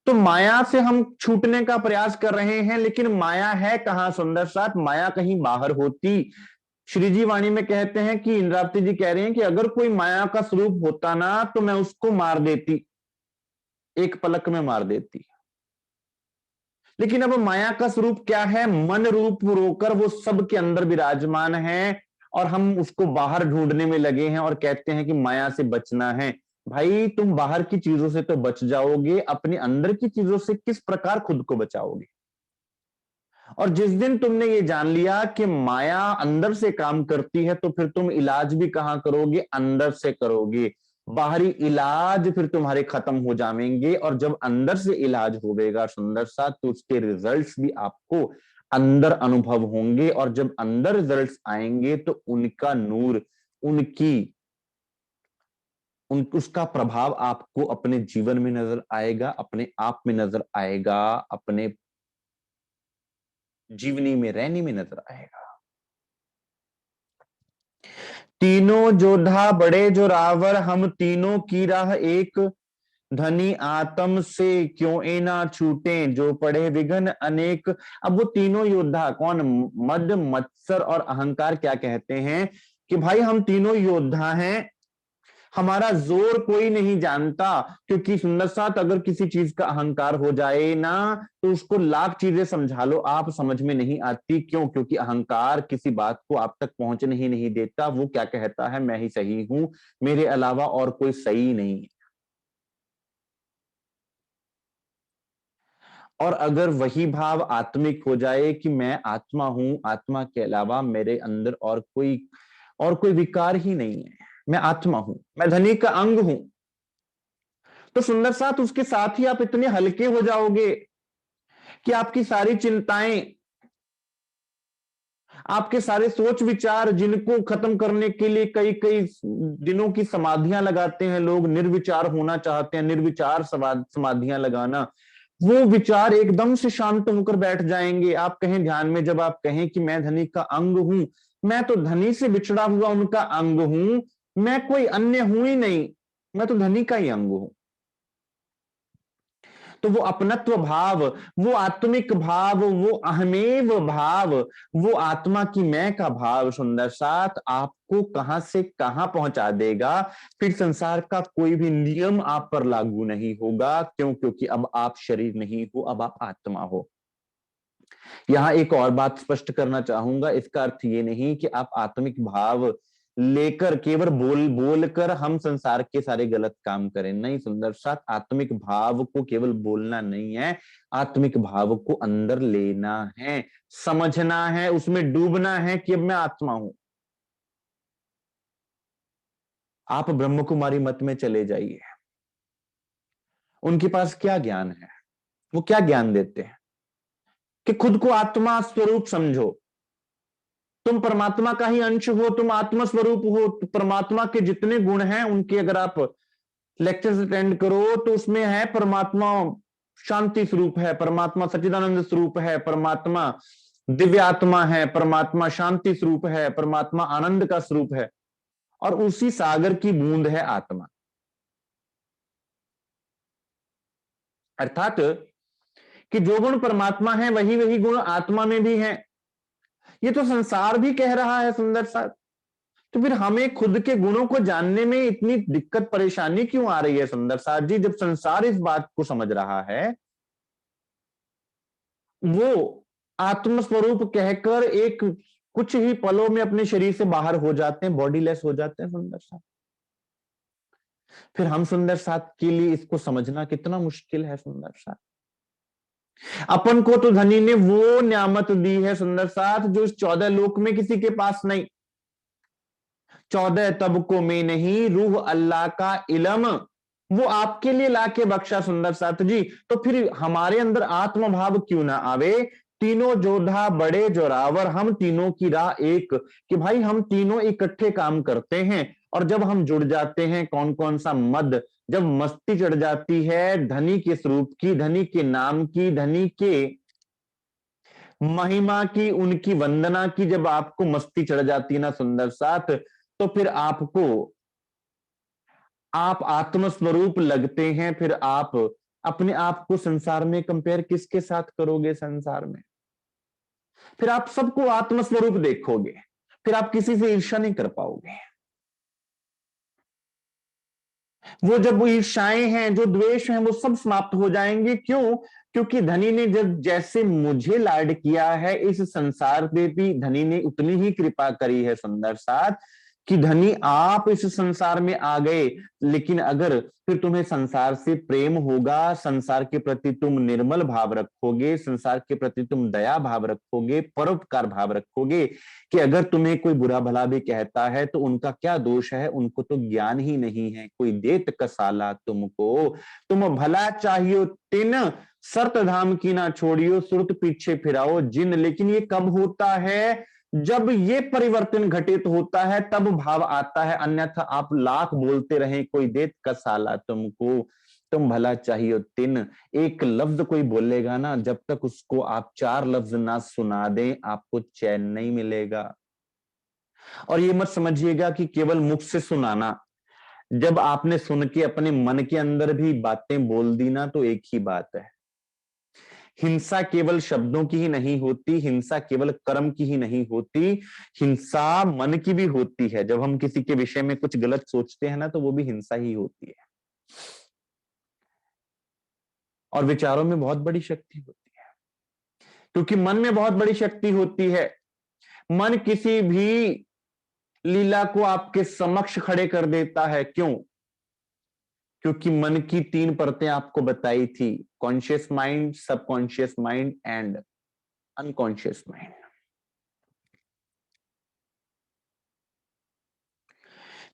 A: तो माया से हम छूटने का प्रयास कर रहे हैं, लेकिन माया है कहां सुंदर साथ? माया कहीं बाहर होती। श्री जी वाणी में कहते हैं कि इंद्रावती जी कह रहे हैं कि अगर कोई माया का स्वरूप होता ना, तो मैं उसको मार देती, एक पलक में मार देती। लेकिन अब माया का स्वरूप क्या है? मन रूप रोकर वो सब के अंदर विराजमान है, और हम उसको बाहर ढूंढने में लगे हैं और कहते हैं कि माया से बचना है। भाई तुम बाहर की चीजों से तो बच जाओगे, अपने अंदर की चीजों से किस प्रकार खुद को बचाओगे? और जिस दिन तुमने ये जान लिया कि माया अंदर से काम करती है, तो फिर तुम इलाज भी कहां करोगे? अंदर से करोगे। बाहरी इलाज फिर तुम्हारे खत्म हो जाएंगे, और जब अंदर से इलाज होगा सुंदर सा, तो उसके रिजल्ट्स भी आपको अंदर अनुभव होंगे, और जब अंदर रिजल्ट्स आएंगे तो उनका नूर, उनकी उसका प्रभाव आपको अपने जीवन में नजर आएगा, अपने आप में नजर आएगा, अपने जीवनी में रहने में नजर आएगा। तीनों जोधा बड़े जोरावर, हम तीनों की राह एक, धनी आत्म से क्यों ए ना छूटे, जो पड़े विघ्न अनेक। अब वो तीनों योद्धा कौन, मद, मत्सर और अहंकार क्या कहते हैं कि भाई हम तीनों योद्धा हैं, हमारा जोर कोई नहीं जानता। क्योंकि सुंदर साथ, अगर किसी चीज का अहंकार हो जाए ना, तो उसको लाख चीजें समझा लो, आप समझ में नहीं आती। क्यों? क्योंकि अहंकार किसी बात को आप तक पहुंचने ही नहीं देता। वो क्या कहता है, मैं ही सही हूं, मेरे अलावा और कोई सही नहीं है। और अगर वही भाव आत्मिक हो जाए कि मैं आत्मा हूं, आत्मा के अलावा मेरे अंदर और कोई विकार ही नहीं है, मैं आत्मा हूं, मैं धनी का अंग हूं, तो सुंदर साथ उसके साथ ही आप इतने हल्के हो जाओगे कि आपकी सारी चिंताएं, आपके सारे सोच विचार, जिनको खत्म करने के लिए कई कई दिनों की समाधियां लगाते हैं लोग, निर्विचार होना चाहते हैं, निर्विचार समाधियां लगाना, वो विचार एकदम से शांत होकर बैठ जाएंगे। आप कहें ध्यान में, जब आप कहें कि मैं धनी का अंग हूं, मैं तो धनी से बिछड़ा हुआ उनका अंग हूं, मैं कोई अन्य हूं ही नहीं, मैं तो धनी का ही अंग हूं। तो वो अपनत्व भाव, वो आत्मिक भाव, वो अहमेव भाव, वो आत्मा की मैं का भाव सुंदर साथ आपको कहां से कहां पहुंचा देगा। फिर संसार का कोई भी नियम आप पर लागू नहीं होगा। क्यों? क्योंकि अब आप शरीर नहीं हो, अब आप आत्मा हो। यहां एक और बात स्पष्ट करना चाहूंगा, इसका अर्थ ये नहीं कि आप आत्मिक भाव लेकर केवल बोल बोल कर हम संसार के सारे गलत काम करें। नहीं सुंदर साथ, आत्मिक भाव को केवल बोलना नहीं है, आत्मिक भाव को अंदर लेना है, समझना है, उसमें डूबना है कि अब मैं आत्मा हूं। आप ब्रह्म कुमारी मत में चले जाइए, उनके पास क्या ज्ञान है, वो क्या ज्ञान देते हैं कि खुद को आत्मा स्वरूप समझो, तुम परमात्मा का ही अंश हो, तुम आत्मा स्वरूप हो। तो परमात्मा के जितने गुण हैं उनके अगर आप लेक्चर्स अटेंड करो तो उसमें है परमात्मा शांति स्वरूप है, परमात्मा सच्चिदानंद स्वरूप है, परमात्मा दिव्य आत्मा है, परमात्मा शांति स्वरूप है, परमात्मा आनंद का स्वरूप है, और उसी सागर की बूंद है आत्मा। अर्थात कि जो गुण परमात्मा है वही वही गुण आत्मा में भी है। ये तो संसार भी कह रहा है सुंदर सा। तो फिर हमें खुद के गुणों को जानने में इतनी दिक्कत परेशानी क्यों आ रही है सुंदर साथ जी, जब संसार इस बात को समझ रहा है। वो आत्मस्वरूप कहकर एक कुछ ही पलों में अपने शरीर से बाहर हो जाते हैं, बॉडीलेस हो जाते हैं सुंदर साथ। फिर हम सुंदर साथ के लिए इसको समझना कितना मुश्किल है सुंदर साथ। अपन को तो धनी ने वो नियामत दी है सुंदर साथ जो इस 14 लोक में किसी के पास नहीं। 14 तबकों में नहीं, रूह अल्लाह का इलम वो आपके लिए लाके बख्शा सुंदर साथ जी। तो फिर हमारे अंदर आत्मभाव क्यों ना आवे। तीनों जोधा बड़े जोरावर, हम तीनों की राह एक, कि भाई हम तीनों इकट्ठे काम करते हैं। और जब हम जुड़ जाते हैं, कौन कौन सा मद, जब मस्ती चढ़ जाती है धनी के स्वरूप की, धनी के नाम की, धनी के महिमा की, उनकी वंदना की, जब आपको मस्ती चढ़ जाती है ना सुंदर साथ, तो फिर आप आत्मस्वरूप लगते हैं। फिर आप अपने आप को संसार में कंपेयर किसके साथ करोगे? संसार में फिर आप सबको आत्मस्वरूप देखोगे, फिर आप किसी से ईर्ष्या नहीं कर पाओगे। वो जब वो ईर्ष्याएं हैं, जो द्वेष हैं, वो सब समाप्त हो जाएंगे। क्यों? क्योंकि धनी ने जब जैसे मुझे लाड किया है, इस संसार पे भी धनी ने उतनी ही कृपा करी है सुंदर साथ, कि धनी आप इस संसार में आ गए। लेकिन अगर फिर तुम्हें संसार से प्रेम होगा, संसार के प्रति तुम निर्मल भाव रखोगे, संसार के प्रति तुम दया भाव रखोगे, परोपकार भाव रखोगे, कि अगर तुम्हें कोई बुरा भला भी कहता है तो उनका क्या दोष है, उनको तो ज्ञान ही नहीं है, कोई देत कसाला तुमको, तुम भला चाहिए तिन सर्त धाम की ना छोड़ियो, सुरत पीछे फिराओ जिन। लेकिन ये कब होता है? जब ये परिवर्तन घटित होता है तब भाव आता है, अन्यथा आप लाख बोलते रहें कोई देत कसाला तुमको, तुम भला चाहिए तिन। एक लफ्ज कोई बोलेगा ना, जब तक उसको आप चार लफ्ज ना सुना दें आपको चैन नहीं मिलेगा। और ये मत समझिएगा कि केवल मुख से सुनाना, जब आपने सुन के अपने मन के अंदर भी बातें बोल दी ना तो एक ही बात है। हिंसा केवल शब्दों की ही नहीं होती, हिंसा केवल कर्म की ही नहीं होती, हिंसा मन की भी होती है। जब हम किसी के विषय में कुछ गलत सोचते हैं ना तो वो भी हिंसा ही होती है। और विचारों में बहुत बड़ी शक्ति होती है, क्योंकि मन में बहुत बड़ी शक्ति होती है। मन किसी भी लीला को आपके समक्ष खड़े कर देता है। क्यों? क्योंकि मन की तीन परतें आपको बताई थी, conscious mind, subconscious mind and unconscious mind.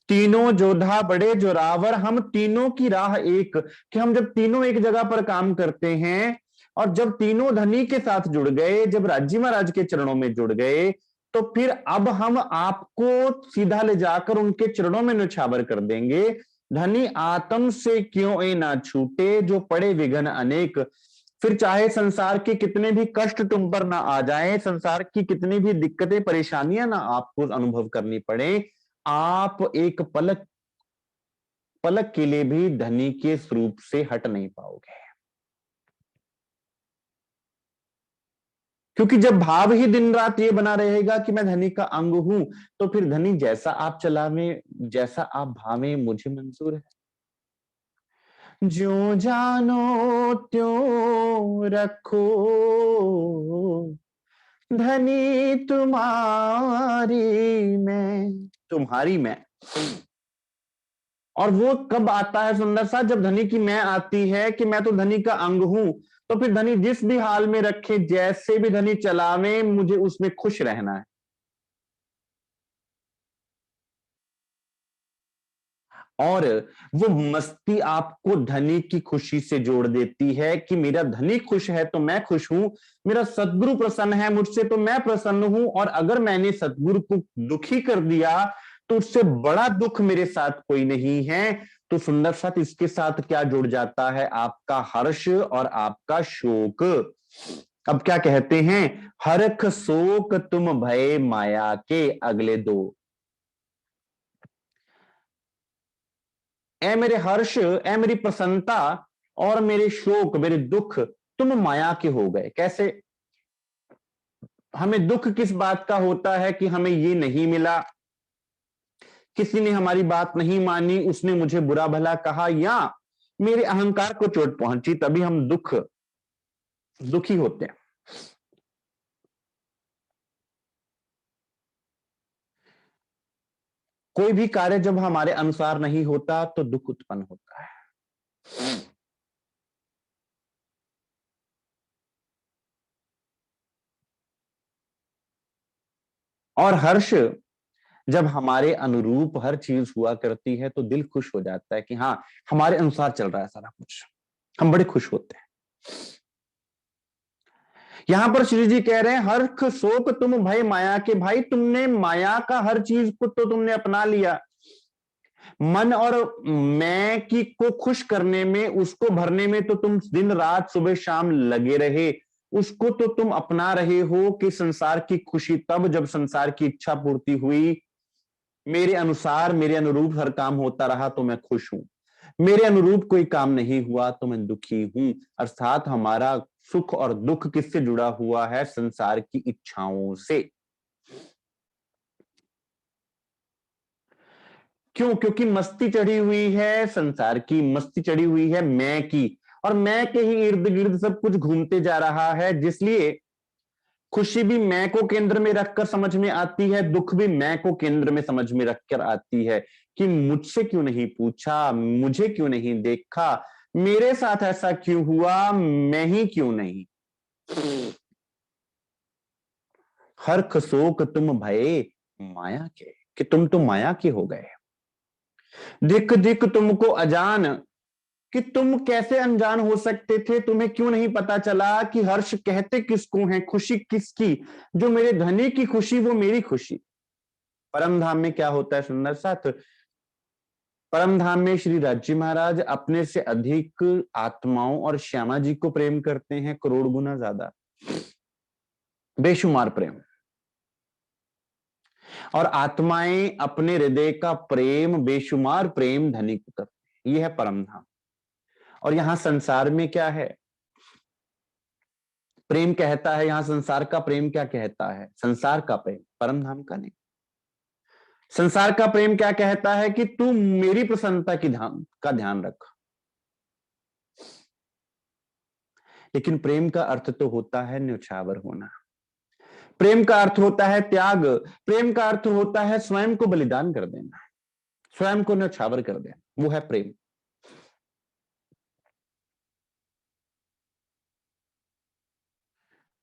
A: तीनों जोधा बड़े जोरावर, हम तीनों की राह एक, कि हम जब तीनों एक जगह पर काम करते हैं और जब तीनों धनी के साथ जुड़ गए, जब राज्य महाराज के चरणों में जुड़ गए, तो फिर अब हम आपको सीधा ले जाकर उनके चरणों में न्यौछावर कर देंगे। धनी आत्म से क्यों ए ना छूटे, जो पड़े विघन अनेक। फिर चाहे संसार के कितने भी कष्ट तुम पर ना आ जाएं, संसार की कितनी भी दिक्कतें परेशानियां ना आपको अनुभव करनी पड़े, आप एक पलक पलक के लिए भी धनी के स्वरूप से हट नहीं पाओगे। क्योंकि जब भाव ही दिन रात ये बना रहेगा कि मैं धनी का अंग हूं, तो फिर धनी जैसा आप चलावे, जैसा आप भावे, मुझे मंजूर है। जो जानो त्यों रखो, धनी तुम्हारी मैं, तुम्हारी मैं। और वो कब आता है सुंदर सा? जब धनी की मैं आती है कि मैं तो धनी का अंग हूं, तो फिर धनी जिस भी हाल में रखे, जैसे भी धनी चलावे, मुझे उसमें खुश रहना है। और वो मस्ती आपको धनी की खुशी से जोड़ देती है कि मेरा धनी खुश है तो मैं खुश हूं, मेरा सदगुरु प्रसन्न है मुझसे तो मैं प्रसन्न हूं, और अगर मैंने सदगुरु को दुखी कर दिया तो उससे बड़ा दुख मेरे साथ कोई नहीं है। तो सुंदर साथ इसके साथ क्या जुड़ जाता है? आपका हर्ष और आपका शोक। अब क्या कहते हैं? हरख शोक तुम भय माया के, अगले दो। ए मेरे हर्ष, ए मेरी प्रसन्नता, और मेरे शोक, मेरे दुख तुम माया के हो गए। कैसे? हमें दुख किस बात का होता है कि हमें ये नहीं मिला, किसी ने हमारी बात नहीं मानी, उसने मुझे बुरा भला कहा, या मेरे अहंकार को चोट पहुंची, तभी हम दुखी होते हैं। कोई भी कार्य जब हमारे अनुसार नहीं होता तो दुख उत्पन्न होता है। और हर्ष जब हमारे अनुरूप हर चीज हुआ करती है तो दिल खुश हो जाता है कि हाँ, हमारे अनुसार चल रहा है सारा कुछ, हम बड़े खुश होते हैं। यहां पर श्री जी कह रहे हैं हर्ष शोक तुम भय माया के। भाई तुमने माया का हर चीज को तो तुमने अपना लिया, मन और मैं की को खुश करने में, उसको भरने में तो तुम दिन रात सुबह शाम लगे रहे, उसको तो तुम अपना रहे हो कि संसार की खुशी तब जब संसार की इच्छा पूर्ति हुई, मेरे अनुसार मेरे अनुरूप हर काम होता रहा तो मैं खुश हूं, मेरे अनुरूप कोई काम नहीं हुआ तो मैं दुखी हूं। अर्थात हमारा सुख और दुख किससे जुड़ा हुआ है? संसार की इच्छाओं से। क्यों? क्योंकि मस्ती चढ़ी हुई है संसार की, मस्ती चढ़ी हुई है मैं की, और मैं के ही इर्द गिर्द सब कुछ घूमते जा रहा है, जिसलिए खुशी भी मैं को केंद्र में रखकर समझ में आती है, दुख भी मैं को केंद्र में समझ में रखकर आती है कि मुझसे क्यों नहीं पूछा, मुझे क्यों नहीं देखा, मेरे साथ ऐसा क्यों हुआ, मैं ही क्यों नहीं। हर्ष शोक तुम भये माया के, कि तुम तो माया के हो गए। दिख दिख तुमको अजान, कि तुम कैसे अनजान हो सकते थे, तुम्हें क्यों नहीं पता चला कि हर्ष कहते किसको है, खुशी किसकी, जो मेरे धनी की खुशी वो मेरी खुशी। परम धाम में क्या होता है सुंदर साथ, परम धाम में श्री राजी महाराज अपने से अधिक आत्माओं और श्यामा जी को प्रेम करते हैं, करोड़ गुना ज्यादा, बेशुमार प्रेम। और आत्माएं अपने हृदय का प्रेम, बेशुमार प्रेम धनी को करते हैं। यह है परम धाम। और यहां संसार में क्या है, प्रेम कहता है, यहां संसार का प्रेम क्या कहता है, संसार का प्रेम, परम धाम का नहीं। संसार का प्रेम क्या कहता है कि तू मेरी प्रसन्नता की ध्यान रख। लेकिन प्रेम का अर्थ तो होता है न्यौछावर होना, प्रेम का अर्थ होता है त्याग, प्रेम का अर्थ होता है स्वयं को बलिदान कर देना, स्वयं को न्यौछावर कर देना, वो है प्रेम।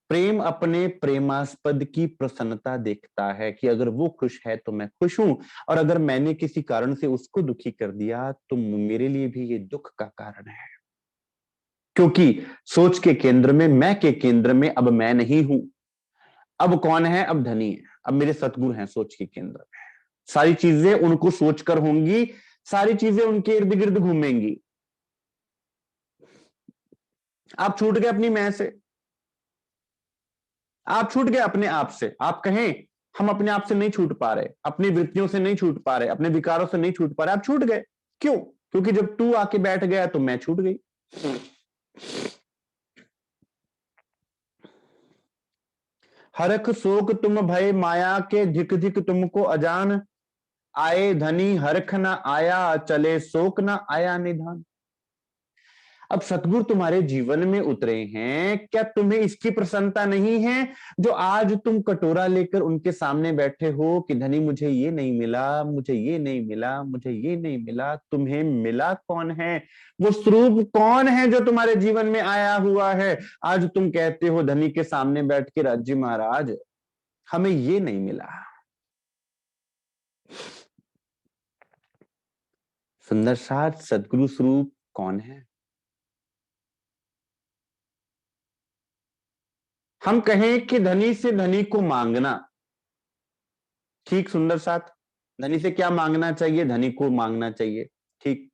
A: प्रेम अपने प्रेमास्पद की प्रसन्नता देखता है कि अगर वो खुश है तो मैं खुश हूं, और अगर मैंने किसी कारण से उसको दुखी कर दिया तो मेरे लिए भी ये दुख का कारण है। क्योंकि सोच के केंद्र में, मैं के केंद्र में अब मैं नहीं हूं। अब कौन है, अब धनी है, अब मेरे सतगुरु हैं सोच के केंद्र में। सारी चीजें उनको सोचकर होंगी, सारी चीजें उनके इर्द गिर्द घूमेंगी। आप छूट गए अपनी मैं से, आप छूट गए अपने आप से। आप कहें हम अपने आप से नहीं छूट पा रहे, अपनी वृत्तियों से नहीं छूट पा रहे, अपने विकारों से नहीं छूट पा रहे, आप छूट गए। क्यों? क्योंकि जब तू आके बैठ गया तो मैं छूट गई। हरख शोक तुम भय माया के, धिक धिक तुमको अजान, आए धनी हरख न आया, चले शोक न आया निधान। अब सतगुरु तुम्हारे जीवन में उतरे हैं, क्या तुम्हें इसकी प्रसन्नता नहीं है जो आज तुम कटोरा लेकर उनके सामने बैठे हो कि धनी मुझे ये नहीं मिला, मुझे ये नहीं मिला, मुझे ये नहीं मिला। तुम्हें मिला कौन है, वो स्वरूप कौन है जो तुम्हारे जीवन में आया हुआ है। आज तुम कहते हो धनी के सामने बैठ के, राज्य महाराज हमें ये नहीं मिला। सुंदर साथ सदगुरु स्वरूप कौन है। हम कहें कि धनी से धनी को मांगना ठीक, सुंदर साथ धनी से क्या मांगना चाहिए, धनी को मांगना चाहिए, ठीक।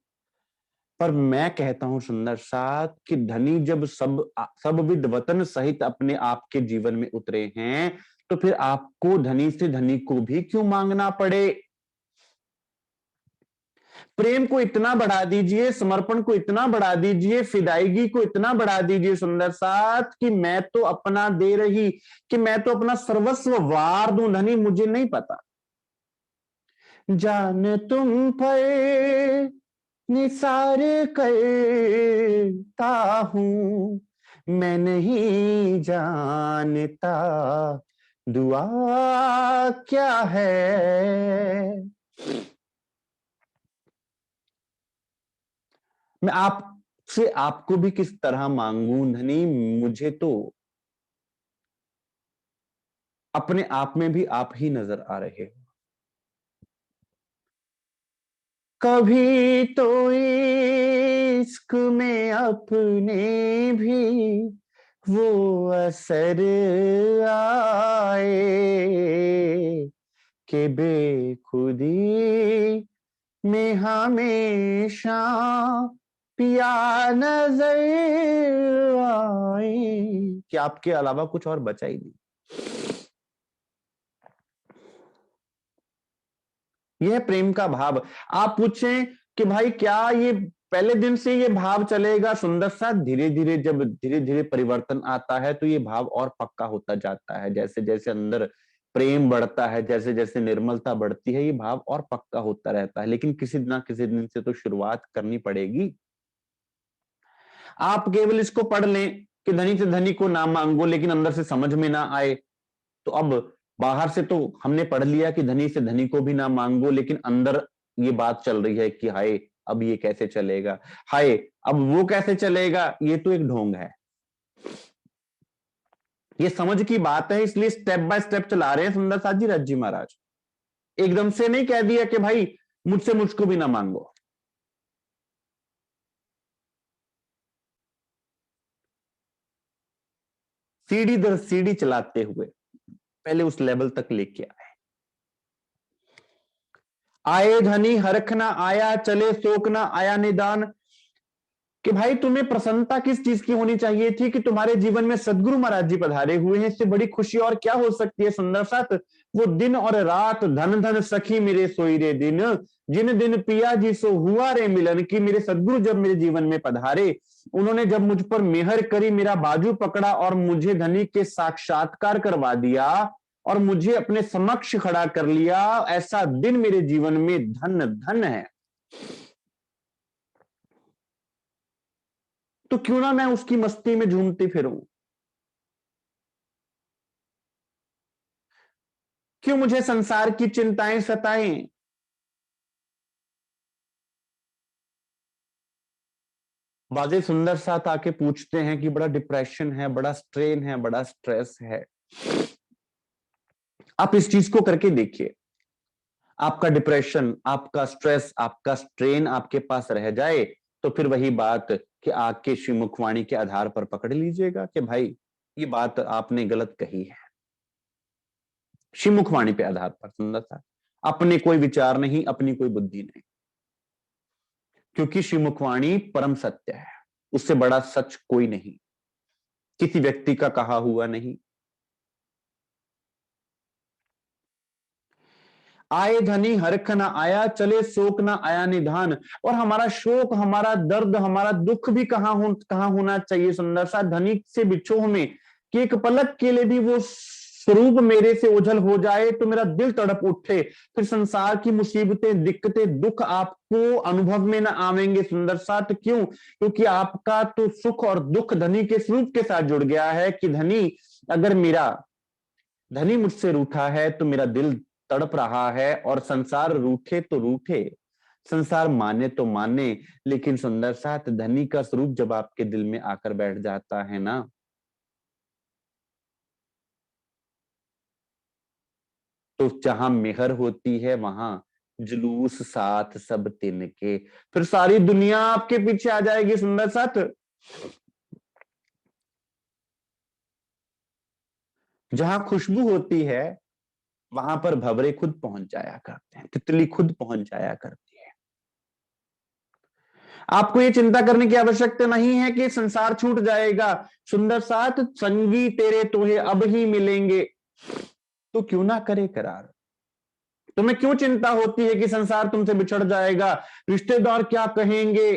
A: पर मैं कहता हूं सुंदर साथ कि धनी जब सब विद वतन सहित अपने आपके जीवन में उतरे हैं, तो फिर आपको धनी से धनी को भी क्यों मांगना पड़े। प्रेम को इतना बढ़ा दीजिए, समर्पण को इतना बढ़ा दीजिए, फिदायगी को इतना बढ़ा दीजिए सुंदर साथ कि मैं तो अपना दे रही, कि मैं तो अपना सर्वस्व वार दूं, धनी मुझे नहीं पता। जान तुम पर निसार करता हूं, मैं नहीं जानता दुआ क्या है। मैं आपसे आपको भी किस तरह मांगू धनी, मुझे तो अपने आप में भी आप ही नजर आ रहे हो। कभी तो इश्क में अपने भी वो असर आए कि बेखुदी में हमेशा पिया नजर आए, कि आपके अलावा कुछ और बचा ही नहीं। यह प्रेम का भाव। आप पूछें कि भाई क्या ये पहले दिन से ये भाव चलेगा, सुंदर सा धीरे धीरे, जब धीरे धीरे परिवर्तन आता है तो ये भाव और पक्का होता जाता है। जैसे जैसे अंदर प्रेम बढ़ता है, जैसे जैसे निर्मलता बढ़ती है, ये भाव और पक्का होता रहता है। लेकिन किसी ना किसी दिन से तो शुरुआत करनी पड़ेगी। आप केवल इसको पढ़ लें कि धनी से धनी को ना मांगो, लेकिन अंदर से समझ में ना आए, तो अब बाहर से तो हमने पढ़ लिया कि धनी से धनी को भी ना मांगो, लेकिन अंदर ये बात चल रही है कि हाय अब ये कैसे चलेगा, हाय अब वो कैसे चलेगा। ये तो एक ढोंग है, ये समझ की बात है, इसलिए स्टेप बाय स्टेप चला रहे हैं सुंदर साथ जी रज्जी महाराज। एकदम से नहीं कह दिया कि भाई मुझसे मुझको भी ना मांगो। सीढ़ी दर सीढ़ी चलाते हुए पहले उस लेवल तक लेके आए। आए धनी हरख ना आया, चले शोक ना आया निदान। कि भाई तुम्हें प्रसन्नता किस चीज की होनी चाहिए थी कि तुम्हारे जीवन में सदगुरु महाराज जी पधारे हुए हैं, इससे बड़ी खुशी और क्या हो सकती है। सुंदर साथ, वो दिन और रात धन धन सखी मेरे सोई रे दिन, जिन दिन पिया जी सो हुआ रे मिलन। की मेरे सदगुरु जब मेरे जीवन में पधारे, उन्होंने जब मुझ पर मेहर करी, मेरा बाजू पकड़ा और मुझे धनी के साक्षात्कार करवा दिया और मुझे अपने समक्ष खड़ा कर लिया, ऐसा दिन मेरे जीवन में धन धन है। तो क्यों ना मैं उसकी मस्ती में झूमती फिरूं, क्यों मुझे संसार की चिंताएं सताएं। बाजे सुंदर साथ आके पूछते हैं कि बड़ा डिप्रेशन है, बड़ा स्ट्रेन है, बड़ा स्ट्रेस है। आप इस चीज को करके देखिए, आपका डिप्रेशन, आपका स्ट्रेस, आपका स्ट्रेन आपके पास रह जाए तो फिर वही बात कि आके श्री मुखवाणी के आधार पर पकड़ लीजिएगा कि भाई ये बात आपने गलत कही है। श्री मुखवाणी पे आधार पर सुंदर सा, अपने कोई विचार नहीं, अपनी कोई बुद्धि नहीं, क्योंकि श्री मुखवाणी परम सत्य है, उससे बड़ा सच कोई नहीं, किसी व्यक्ति का कहा हुआ नहीं। आए धनी हरख ना आया, चले शोक ना आया निधान। और हमारा शोक, हमारा दर्द, हमारा दुख भी कहां होना चाहिए सुंदर सा, धनी से बिछोह में, कि एक पलक के लिए भी वो स्वरूप मेरे से ओझल हो जाए तो मेरा दिल तड़प उठे। फिर संसार की मुसीबतें, दिक्कतें, दुख आपको अनुभव में ना आवेंगे सुंदर साथ। क्यों? क्योंकि आपका तो सुख और दुख धनी के स्वरूप के साथ जुड़ गया है कि धनी, अगर मेरा धनी मुझसे रूठा है तो मेरा दिल तड़प रहा है, और संसार रूठे तो रूठे, संसार माने तो माने, लेकिन सुंदर साथ धनी का स्वरूप जब आपके दिल में आकर बैठ जाता है ना, तो जहां मेहर होती है वहां जुलूस साथ सब तिनके। फिर सारी दुनिया आपके पीछे आ जाएगी सुंदर साथ। जहां खुशबू होती है वहां पर भंवरे खुद पहुंच जाया करते हैं, तितली खुद पहुंच जाया करती है। आपको ये चिंता करने की आवश्यकता नहीं है कि संसार छूट जाएगा। सुंदर साथ, संगी तेरे तोहे अब ही मिलेंगे, तो क्यों ना करे करार। तुम्हें क्यों चिंता होती है कि संसार तुमसे बिछड़ जाएगा, रिश्तेदार क्या कहेंगे।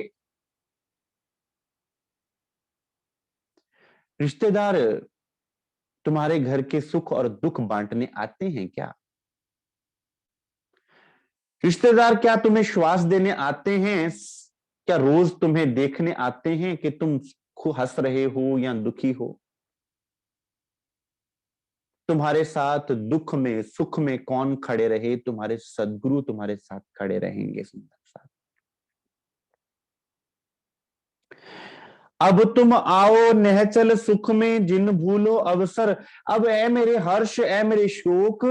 A: रिश्तेदार तुम्हारे घर के सुख और दुख बांटने आते हैं क्या? रिश्तेदार क्या तुम्हें श्वास देने आते हैं? क्या रोज तुम्हें देखने आते हैं कि तुम हंस रहे हो या दुखी हो? तुम्हारे साथ दुख में सुख में कौन खड़े रहे? तुम्हारे सदगुरु तुम्हारे साथ खड़े रहेंगे सुंदर साथ। अब तुम आओ नेहचल सुख में जिन भूलो अवसर। अब ए मेरे हर्ष, ए मेरे शोक,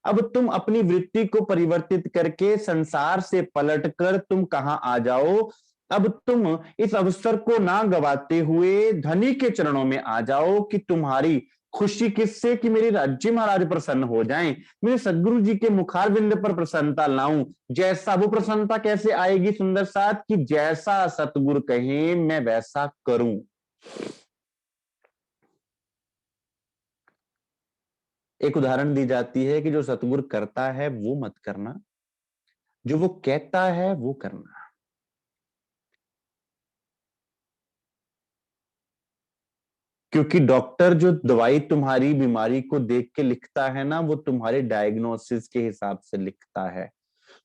A: अब तुम अपनी वृत्ति को परिवर्तित करके संसार से पलटकर तुम कहां आ जाओ। अब तुम इस अवसर को ना गवाते हुए धनी के चरणों में आ जाओ कि तुम्हारी खुशी किससे, कि मेरे राज्य महाराज प्रसन्न हो जाएं, मेरे सदगुरु जी के मुखार बिंद पर प्रसन्नता लाऊं। जैसा वो प्रसन्नता कैसे आएगी सुंदर साथ, कि जैसा सतगुरु कहे मैं वैसा करूं। एक उदाहरण दी जाती है कि जो सतगुरु करता है वो मत करना, जो वो कहता है वो करना। क्योंकि डॉक्टर जो दवाई तुम्हारी बीमारी को देख के लिखता है ना, वो तुम्हारे डायग्नोसिस के हिसाब से लिखता है।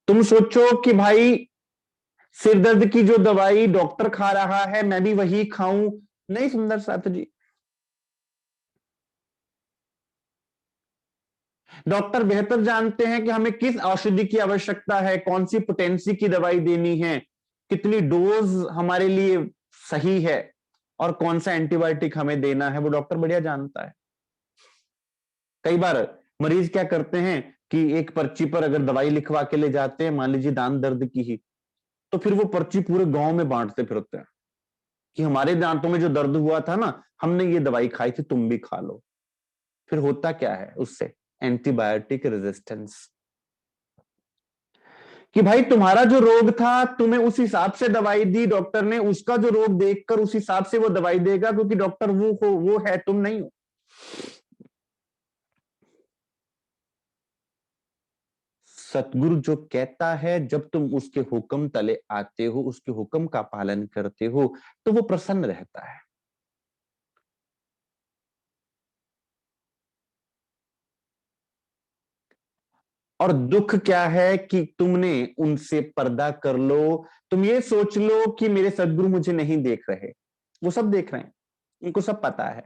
A: तुम सोचो कि भाई सिर दर्द की जो दवाई डॉक्टर खा रहा है मैं भी वही खाऊं, नहीं सुंदर साथ जी। डॉक्टर बेहतर जानते हैं कि हमें किस औषधि की आवश्यकता है, कौन सी पोटेंसी की दवाई देनी है, कितनी डोज हमारे लिए सही है, और कौन सा एंटीबायोटिक हमें देना है, वो डॉक्टर बढ़िया जानता है। कई बार मरीज क्या करते हैं कि एक पर्ची पर अगर दवाई लिखवा के ले जाते हैं, मान लीजिए दांत दर्द की ही, तो फिर वो पर्ची पूरे गांव में बांटते फिरते हैं कि हमारे दांतों में जो दर्द हुआ था ना, हमने ये दवाई खाई थी, तुम भी खा लो। फिर होता क्या है उससे? Antibiotic resistance. कि भाई तुम्हारा जो रोग था, तुम्हें उस हिसाब से दवाई दी डॉक्टर ने, उसका जो रोग देखकर उस हिसाब से वो दवाई देगा, क्योंकि डॉक्टर वो है, तुम नहीं हो। सतगुरु जो कहता है, जब तुम उसके हुक्म तले आते हो, उसके हुक्म का पालन करते हो, तो वो प्रसन्न रहता है। और दुख क्या है कि तुमने उनसे पर्दा कर लो। तुम ये सोच लो कि मेरे सदगुरु मुझे नहीं देख रहे, वो सब देख रहे हैं, उनको सब पता है।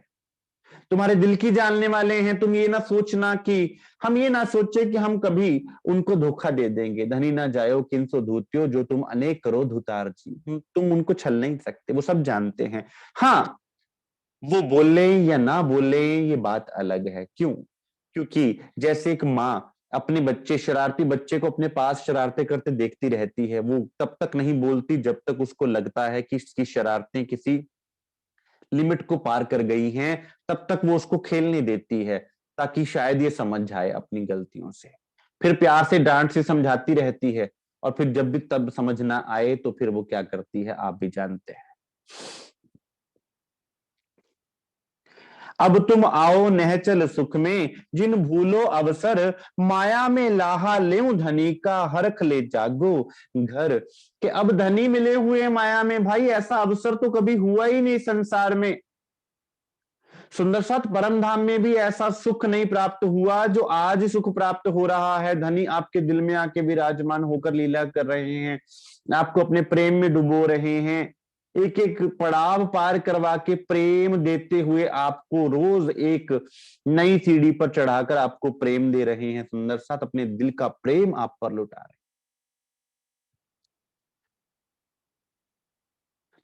A: तुम्हारे दिल की जानने वाले हैं। तुम ये ना सोचना कि, हम ये ना सोचे कि हम कभी उनको धोखा दे देंगे। धनी ना जायो किंसो धूत्यो, जो तुम अनेक करो धुतार जी। तुम उनको छल नहीं सकते, वो सब जानते हैं। हाँ, वो बोले या ना बोले ये बात अलग है। क्यों? क्योंकि जैसे एक माँ अपने बच्चे, शरारती बच्चे को अपने पास शरारतें करते देखती रहती है, वो तब तक नहीं बोलती जब तक उसको लगता है कि इसकी शरारतें किसी लिमिट को पार कर गई हैं। तब तक वो उसको खेलने देती है, ताकि शायद ये समझ जाए अपनी गलतियों से। फिर प्यार से, डांट से समझाती रहती है, और फिर जब भी तब समझ ना आए तो फिर वो क्या करती है, आप भी जानते हैं। अब तुम आओ नहचल सुख में, जिन भूलो अवसर, माया में लाहा लेऊ धनी का, हरख ले जागो घर। के अब धनी मिले हुए माया में, भाई ऐसा अवसर तो कभी हुआ ही नहीं संसार में। सुंदर साथ परम धाम में भी ऐसा सुख नहीं प्राप्त हुआ जो आज सुख प्राप्त हो रहा है। धनी आपके दिल में आके विराजमान होकर लीला कर रहे हैं, आपको अपने प्रेम में डुबो रहे हैं, एक एक पड़ाव पार करवा के प्रेम देते हुए आपको रोज एक नई सीढ़ी पर चढ़ाकर आपको प्रेम दे रहे हैं। सुंदर साथ अपने दिल का प्रेम आप पर लुटा रहे हैं।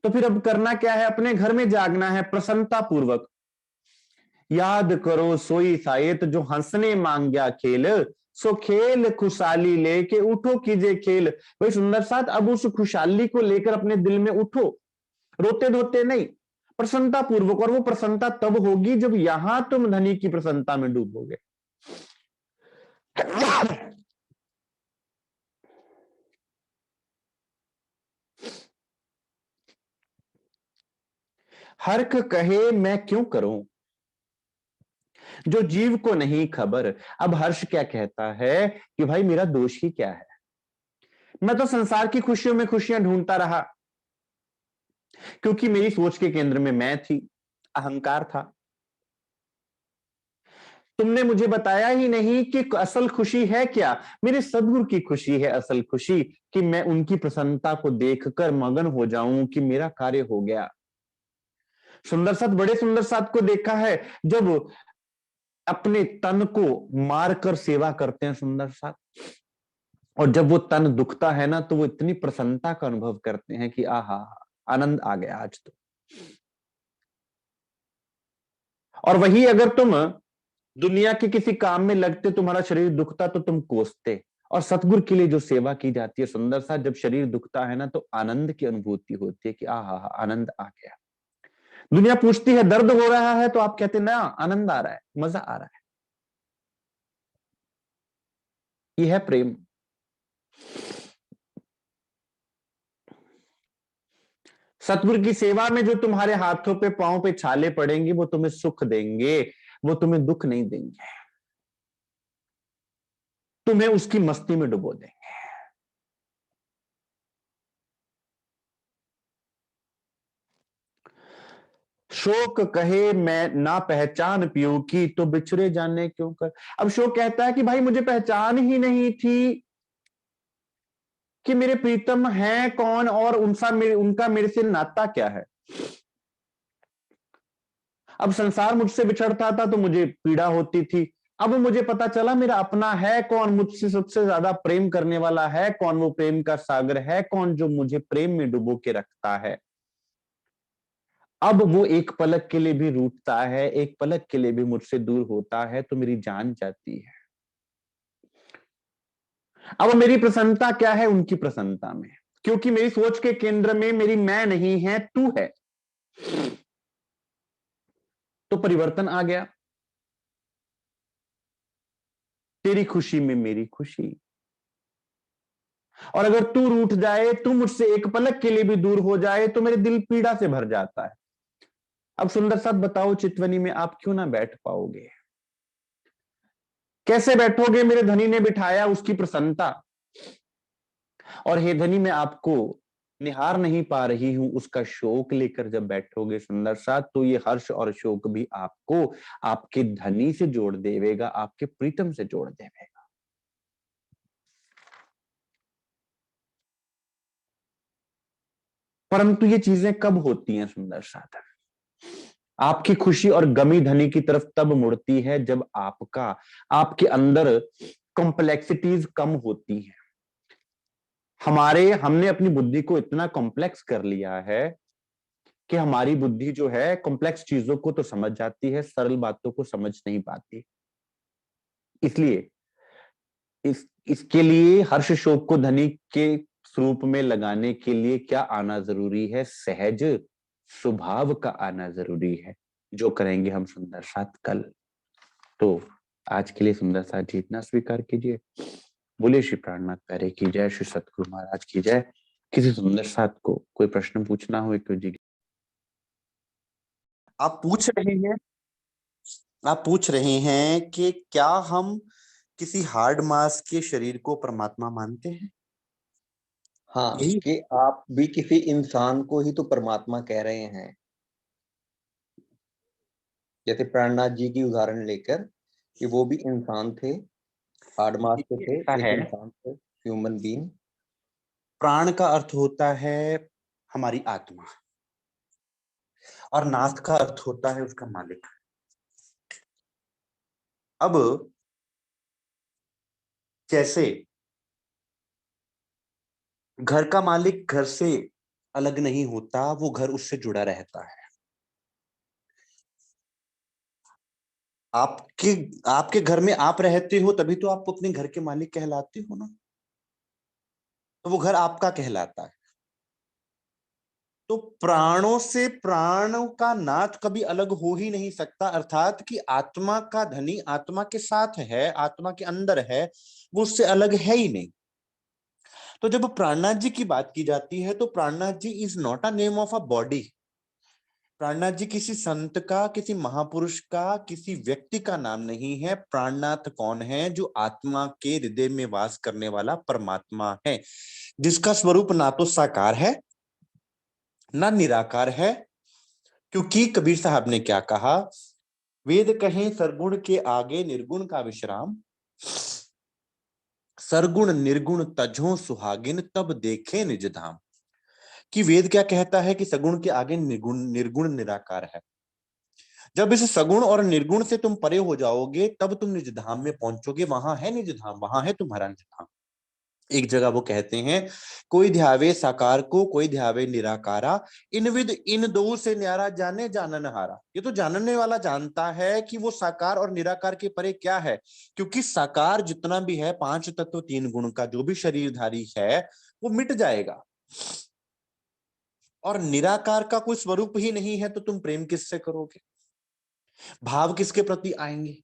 A: तो फिर अब करना क्या है? अपने घर में जागना है प्रसन्नता पूर्वक। याद करो सोई सायत, जो हंसने मांग्या खेल, सो खेल खुशहाली लेके उठो कीजिए खेल। भाई सुंदर साथ, अब उस खुशहाली को लेकर अपने दिल में उठो, रोते धोते नहीं, प्रसन्नता पूर्वक। और वो प्रसन्नता तब होगी जब यहां तुम धनी की प्रसन्नता में डूबोगे। हर्क कहे मैं क्यों करूं, जो जीव को नहीं खबर। अब हर्ष क्या कहता है कि भाई मेरा दोष ही क्या है? मैं तो संसार की खुशियों में खुशियां ढूंढता रहा, क्योंकि मेरी सोच के केंद्र में मैं थी, अहंकार था। तुमने मुझे बताया ही नहीं कि असल खुशी है क्या। मेरे सदगुरु की खुशी है असल खुशी, कि मैं उनकी प्रसन्नता को देखकर मगन हो जाऊं कि मेरा कार्य हो गया। सुंदर साथ, बड़े सुंदर साथ को देखा है जब अपने तन को मारकर सेवा करते हैं सुंदर साथ, और जब वो तन दुखता है ना, तो वो इतनी प्रसन्नता का अनुभव करते हैं कि आहा, आनंद आ गया आज तो। और वही अगर तुम दुनिया के किसी काम में लगते, तुम्हारा शरीर दुखता तो तुम कोसते। और सतगुरु के लिए जो सेवा की जाती है सुंदर सा, जब शरीर दुखता है ना, तो आनंद की अनुभूति होती है कि आहा, आनंद आ गया। दुनिया पूछती है दर्द हो रहा है, तो आप कहते ना आनंद आ रहा है, मजा आ रहा है। यह है प्रेम। सतगुरु की सेवा में जो तुम्हारे हाथों पे पांव पे छाले पड़ेंगे, वो तुम्हें सुख देंगे, वो तुम्हें दुख नहीं देंगे, तुम्हें उसकी मस्ती में डुबो देंगे। शोक कहे मैं ना पहचान पियो की, तो बिछड़े जाने क्यों कर। अब शोक कहता है कि भाई मुझे पहचान ही नहीं थी कि मेरे प्रीतम हैं कौन, और उनका मेरे से नाता क्या है। अब संसार मुझसे बिछड़ता था तो मुझे पीड़ा होती थी। अब मुझे पता चला मेरा अपना है कौन, मुझसे सबसे ज्यादा प्रेम करने वाला है कौन, वो प्रेम का सागर है कौन, जो मुझे प्रेम में डुबो के रखता है। अब वो एक पलक के लिए भी रूठता है, एक पलक के लिए भी मुझसे दूर होता है, तो मेरी जान जाती है। अब मेरी प्रसन्नता क्या है? उनकी प्रसन्नता में, क्योंकि मेरी सोच के केंद्र में मेरी मैं नहीं है, तू है। तो परिवर्तन आ गया। तेरी खुशी में मेरी खुशी। और अगर तू रूठ जाए, तू मुझसे एक पलक के लिए भी दूर हो जाए, तो मेरे दिल पीड़ा से भर जाता है। अब सुंदर साथ बताओ, चितवनी में आप क्यों ना बैठ पाओगे? कैसे बैठोगे? मेरे धनी ने बिठाया उसकी प्रसन्नता, और हे धनी मैं आपको निहार नहीं पा रही हूं उसका शोक लेकर जब बैठोगे सुंदर साथ, तो ये हर्ष और शोक भी आपको आपके धनी से जोड़ देवेगा, आपके प्रीतम से जोड़ देवेगा। परंतु ये चीजें कब होती हैं सुंदर साथ? आपकी खुशी और गमी धनी की तरफ तब मुड़ती है जब आपके अंदर कॉम्प्लेक्सिटीज कम होती हैं। हमने अपनी बुद्धि को इतना कॉम्प्लेक्स कर लिया है कि हमारी बुद्धि जो है कॉम्प्लेक्स चीजों को तो समझ जाती है, सरल बातों को समझ नहीं पाती। इसलिए इसके लिए हर्ष शोक को धनी के स्वरूप में लगाने के लिए क्या आना जरूरी है? सहज स्वभाव का आना जरूरी है, जो करेंगे हम सुंदर साथ कल। तो आज के लिए सुंदर साथ जी इतना स्वीकार कीजिए। बोले श्री प्राणनाथ प्यारे की जय, श्री सतगुरु महाराज की जय। किसी सुंदर साथ को कोई प्रश्न पूछना हो क्यों जी?
B: आप पूछ रहे हैं आप पूछ रहे हैं कि क्या हम किसी हार्ड मास के शरीर को परमात्मा मानते हैं?
C: हाँ,
B: यही
C: कि आप भी किसी इंसान को ही तो परमात्मा कह रहे हैं। जैसे प्राणनाथ जी की उदाहरण लेकर कि वो भी इंसान थे, हार्ड मास के थे,
B: ऐसा
C: एक
B: है।
C: इंसान थे, ह्यूमन बीइंग।
B: प्राण का अर्थ होता है हमारी आत्मा, और नाथ का अर्थ होता है उसका मालिक। अब जैसे घर का मालिक घर से अलग नहीं होता, वो घर उससे जुड़ा रहता है। आपके आपके घर में आप रहते हो तभी तो आप अपने घर के मालिक कहलाते हो ना, तो वो घर आपका कहलाता है। तो प्राणों से प्राणों का नाथ कभी अलग हो ही नहीं सकता, अर्थात कि आत्मा का धनी आत्मा के साथ है, आत्मा के अंदर है, वो उससे अलग है ही नहीं। तो जब प्राणनाथ जी की बात की जाती है तो Prannath ji is not a name of a body. Prannath ji किसी संत का, किसी महापुरुष का, किसी व्यक्ति का नाम नहीं है। प्राणनाथ कौन है? जो आत्मा के हृदय में वास करने वाला परमात्मा है, जिसका स्वरूप ना तो साकार है ना निराकार है। क्योंकि कबीर साहब ने क्या कहा? वेद कहें सरगुण के आगे निर्गुण का विश्राम, सरगुण निर्गुण तजो सुहागिन तब देखे निज धाम। कि वेद क्या कहता है? कि सगुण के आगे निर्गुण निर्गुण निराकार है। जब इस सगुण और निर्गुण से तुम परे हो जाओगे तब तुम निज धाम में पहुंचोगे। वहां है निज धाम, वहां है तुम्हारा निज धाम। एक जगह वो कहते हैं, कोई ध्यावे साकार को, कोई ध्यावे निराकारा, इन विद इन दो से न्यारा जाने जानन हारा। ये तो जानने वाला जानता है कि वो साकार और निराकार के परे क्या है। क्योंकि साकार जितना भी है, पांच तत्व तीन गुण का जो भी शरीरधारी है, वो मिट जाएगा। और निराकार का कोई स्वरूप ही नहीं है, तो तुम प्रेम किससे करोगे? भाव किसके प्रति आएंगे?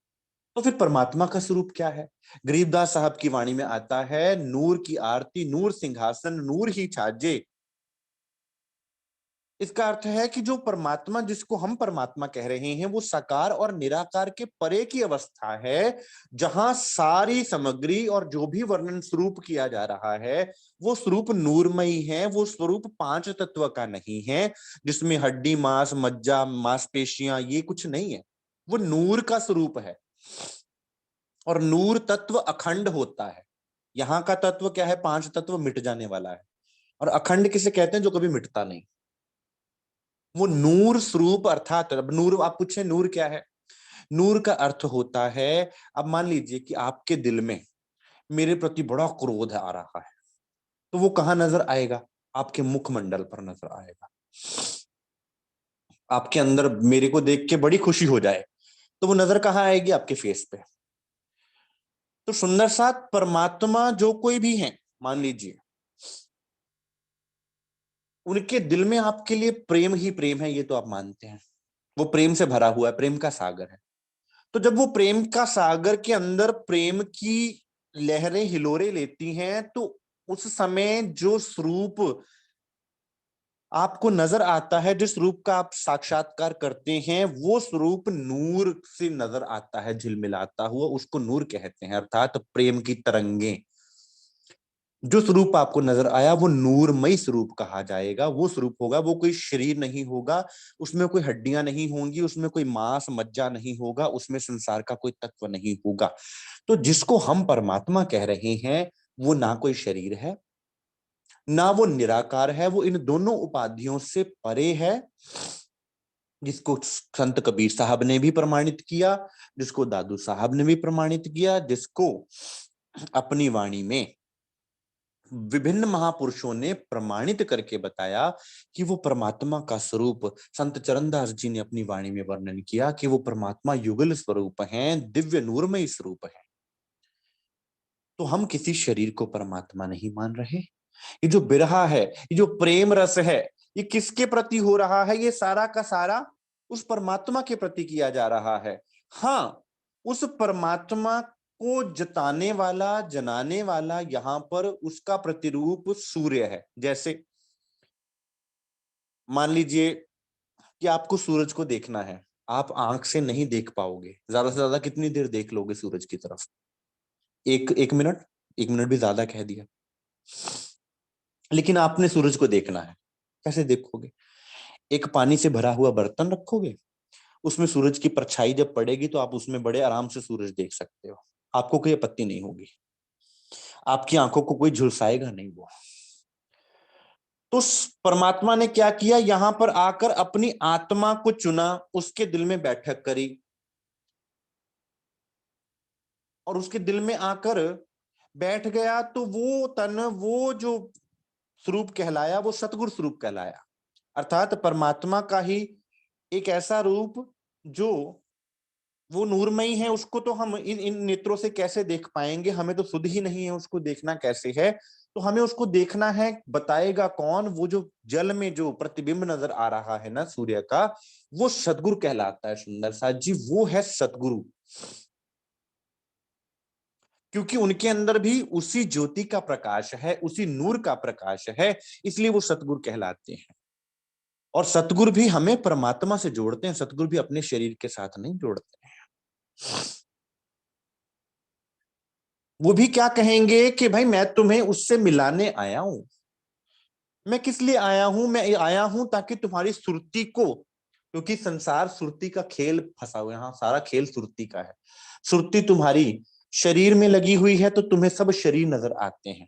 B: तो फिर परमात्मा का स्वरूप क्या है? गरीबदास साहब की वाणी में आता है, नूर की आरती नूर सिंहासन नूर ही छाजे। इसका अर्थ है कि जो परमात्मा, जिसको हम परमात्मा कह रहे हैं, वो साकार और निराकार के परे की अवस्था है, जहां सारी सामग्री और जो भी वर्णन स्वरूप किया जा रहा है वो स्वरूप नूरमयी है। वो स्वरूप पांच तत्व का नहीं है, जिसमें हड्डी मांस मज्जा मांसपेशियां ये कुछ नहीं है। वो नूर का स्वरूप है, और नूर तत्व अखंड होता है। यहाँ का तत्व क्या है? पांच तत्व मिट जाने वाला है। और अखंड किसे कहते हैं? जो कभी मिटता नहीं। वो नूर स्वरूप, अर्थात अब नूर, आप पूछे नूर क्या है? नूर का अर्थ होता है, अब मान लीजिए कि आपके दिल में मेरे प्रति बड़ा क्रोध आ रहा है, तो वो कहां नजर आएगा? आपके मुखमंडल पर नजर आएगा। आपके अंदर मेरे को देख के बड़ी खुशी हो जाए, तो वो नजर कहां आएगी? आपके फेस पे। तो सुंदर साथ परमात्मा जो कोई भी है, मान लीजिए उनके दिल में आपके लिए प्रेम ही प्रेम है, ये तो आप मानते हैं। वो प्रेम से भरा हुआ है, प्रेम का सागर है। तो जब वो प्रेम का सागर के अंदर प्रेम की लहरें हिलोरे लेती हैं, तो उस समय जो स्वरूप आपको नजर आता है, जिस रूप का आप साक्षात्कार करते हैं, वो स्वरूप नूर से नजर आता है, झिलमिलाता हुआ, उसको नूर कहते हैं, अर्थात प्रेम की तरंगे। जो स्वरूप आपको नजर आया वो नूरमयी स्वरूप कहा जाएगा। वो स्वरूप होगा, वो कोई शरीर नहीं होगा, उसमें कोई हड्डियां नहीं होंगी, उसमें कोई मांस मज्जा नहीं होगा, उसमें संसार का कोई तत्व नहीं होगा। तो जिसको हम परमात्मा कह रहे हैं, वो ना कोई शरीर है, ना वो निराकार है, वो इन दोनों उपाधियों से परे है, जिसको संत कबीर साहब ने भी प्रमाणित किया, जिसको दादू साहब ने भी प्रमाणित किया, जिसको अपनी वाणी में विभिन्न महापुरुषों ने प्रमाणित करके बताया कि वो परमात्मा का स्वरूप। संत चरणदास जी ने अपनी वाणी में वर्णन किया कि वो परमात्मा युगल स्वरूप हैं, दिव्य नूरमय स्वरूप है। तो हम किसी शरीर को परमात्मा नहीं मान रहे। ये जो बिरहा है, ये जो प्रेम रस है, ये किसके प्रति हो रहा है? ये सारा का सारा उस परमात्मा के प्रति किया जा रहा है। हाँ, उस परमात्मा को जताने वाला, जनाने वाला यहाँ पर उसका प्रतिरूप सूर्य है। जैसे मान लीजिए कि आपको सूरज को देखना है, आप आंख से नहीं देख पाओगे, ज्यादा से ज्यादा कितनी देर देख लोगे सूरज की तरफ? एक मिनट, 1 मिनट भी ज्यादा कह दिया। लेकिन आपने सूरज को देखना है, कैसे देखोगे? एक पानी से भरा हुआ बर्तन रखोगे, उसमें सूरज की परछाई जब पड़ेगी तो आप उसमें बड़े आराम से सूरज देख सकते हो, आपको कोई आपत्ति नहीं होगी, आपकी आंखों को कोई झुलसाएगा नहीं वो। तो परमात्मा ने क्या किया? यहां पर आकर अपनी आत्मा को चुना, उसके दिल में बैठक करी, और उसके दिल में आकर बैठ गया। तो वो तन, वो जो स्वरूप कहलाया, वो सतगुरु स्वरूप कहलाया, अर्थात परमात्मा का ही एक ऐसा रूप जो वो नूरमयी है। उसको तो हम इन नेत्रों से कैसे देख पाएंगे? हमें तो सुध ही नहीं है, उसको देखना कैसे है? तो हमें उसको देखना है, बताएगा कौन? वो जो जल में जो प्रतिबिंब नजर आ रहा है ना सूर्य का, वो सतगुरु कहलाता है। सुंदर साथ जी, वो है सतगुरु, क्योंकि उनके अंदर भी उसी ज्योति का प्रकाश है, उसी नूर का प्रकाश है, इसलिए वो सतगुरु कहलाते हैं। और सतगुरु भी हमें परमात्मा से जोड़ते हैं, सतगुरु भी अपने शरीर के साथ नहीं जोड़ते हैं। वो भी क्या कहेंगे कि भाई मैं तुम्हें उससे मिलाने आया हूं। मैं किस लिए आया हूं? मैं आया हूं ताकि तुम्हारी सुरती को, क्योंकि संसार सुरती का खेल फंसा हुआ है, यहाँ सारा खेल सुरती का है। सुरती तुम्हारी शरीर में लगी हुई है तो तुम्हें सब शरीर नजर आते हैं,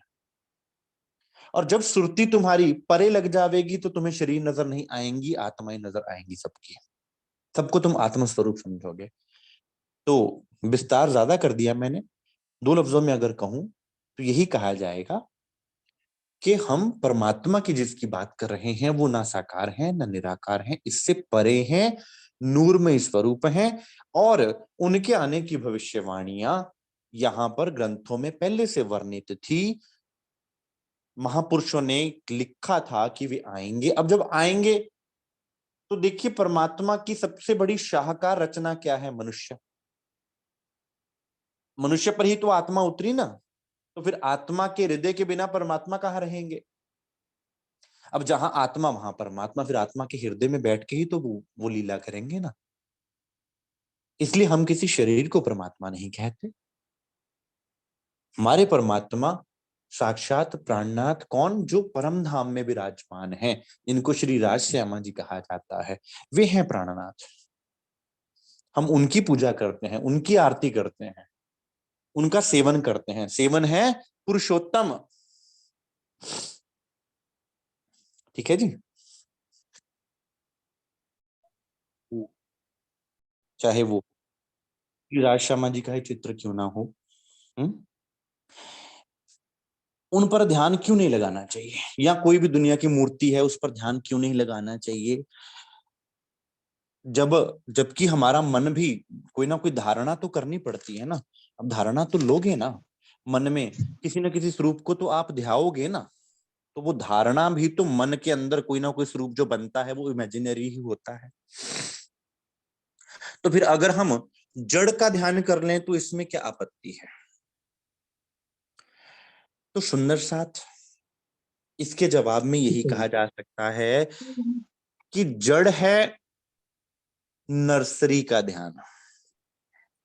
B: और जब सुरती तुम्हारी परे लग जाएगी तो तुम्हें शरीर नजर नहीं आएंगी, आत्माएं नजर आएंगी सबकी, सबको तुम आत्मस्वरूप समझोगे। तो विस्तार ज्यादा कर दिया मैंने, 2 लफ्जों में अगर कहूं तो यही कहा जाएगा कि हम परमात्मा की जिसकी बात कर रहे हैं वो ना साकार है ना निराकार है, इससे परे हैं, नूरमय स्वरूप हैं। और उनके आने की भविष्यवाणियां यहां पर ग्रंथों में पहले से वर्णित थी, महापुरुषों ने लिखा था कि वे आएंगे। अब जब आएंगे तो देखिए, परमात्मा की सबसे बड़ी शाहकार रचना क्या है? मनुष्य। मनुष्य पर ही तो आत्मा उतरी ना, तो फिर आत्मा के हृदय के बिना परमात्मा कहाँ रहेंगे? अब जहां आत्मा वहां परमात्मा, फिर आत्मा के हृदय में बैठ के ही तो वो लीला करेंगे ना। इसलिए हम किसी शरीर को परमात्मा नहीं कहते। हमारे परमात्मा साक्षात प्राणनाथ, कौन? जो परम धाम में विराजमान हैं, इनको श्री राज श्यामा जी कहा जाता है, वे हैं प्राणनाथ। हम उनकी पूजा करते हैं, उनकी आरती करते हैं, उनका सेवन करते हैं। सेवन है पुरुषोत्तम। ठीक है जी। चाहे वो श्री राज श्यामा जी का ही चित्र क्यों ना हो, उन पर ध्यान क्यों नहीं लगाना चाहिए? या कोई भी दुनिया की मूर्ति है, उस पर ध्यान क्यों नहीं लगाना चाहिए? जबकि हमारा मन भी कोई ना कोई धारणा तो करनी पड़ती है ना। अब धारणा तो लोगे ना, मन में किसी न किसी स्वरूप को तो आप ध्याओगे ना। तो वो धारणा भी तो मन के अंदर कोई ना कोई स्वरूप जो बनता है वो इमेजिनरी ही होता है। तो फिर अगर हम जड़ का ध्यान कर लें तो इसमें क्या आपत्ति है? तो सुंदर साथ इसके जवाब में यही कहा जा सकता है कि जड़ है नर्सरी का ध्यान।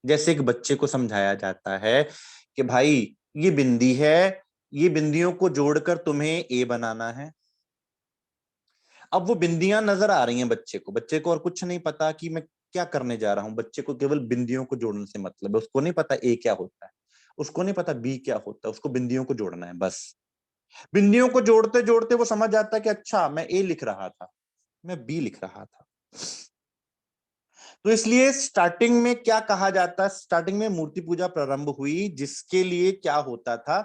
B: जैसे एक बच्चे को समझाया जाता है कि भाई ये बिंदी है, ये बिंदियों को जोड़कर तुम्हें ए बनाना है। अब वो बिंदियां नजर आ रही हैं बच्चे को और कुछ नहीं पता कि मैं क्या करने जा रहा हूं। बच्चे को केवल बिंदियों को जोड़ने से मतलब है, उसको नहीं पता ए क्या होता है, उसको नहीं पता बी क्या होता है, उसको बिंदियों को जोड़ना है बस। बिंदियों को जोड़ते जोड़ते वो समझ जाता है कि अच्छा मैं ए लिख रहा था, मैं बी लिख रहा था। तो इसलिए स्टार्टिंग में क्या कहा जाता है, स्टार्टिंग में मूर्ति पूजा प्रारंभ हुई, जिसके लिए क्या होता था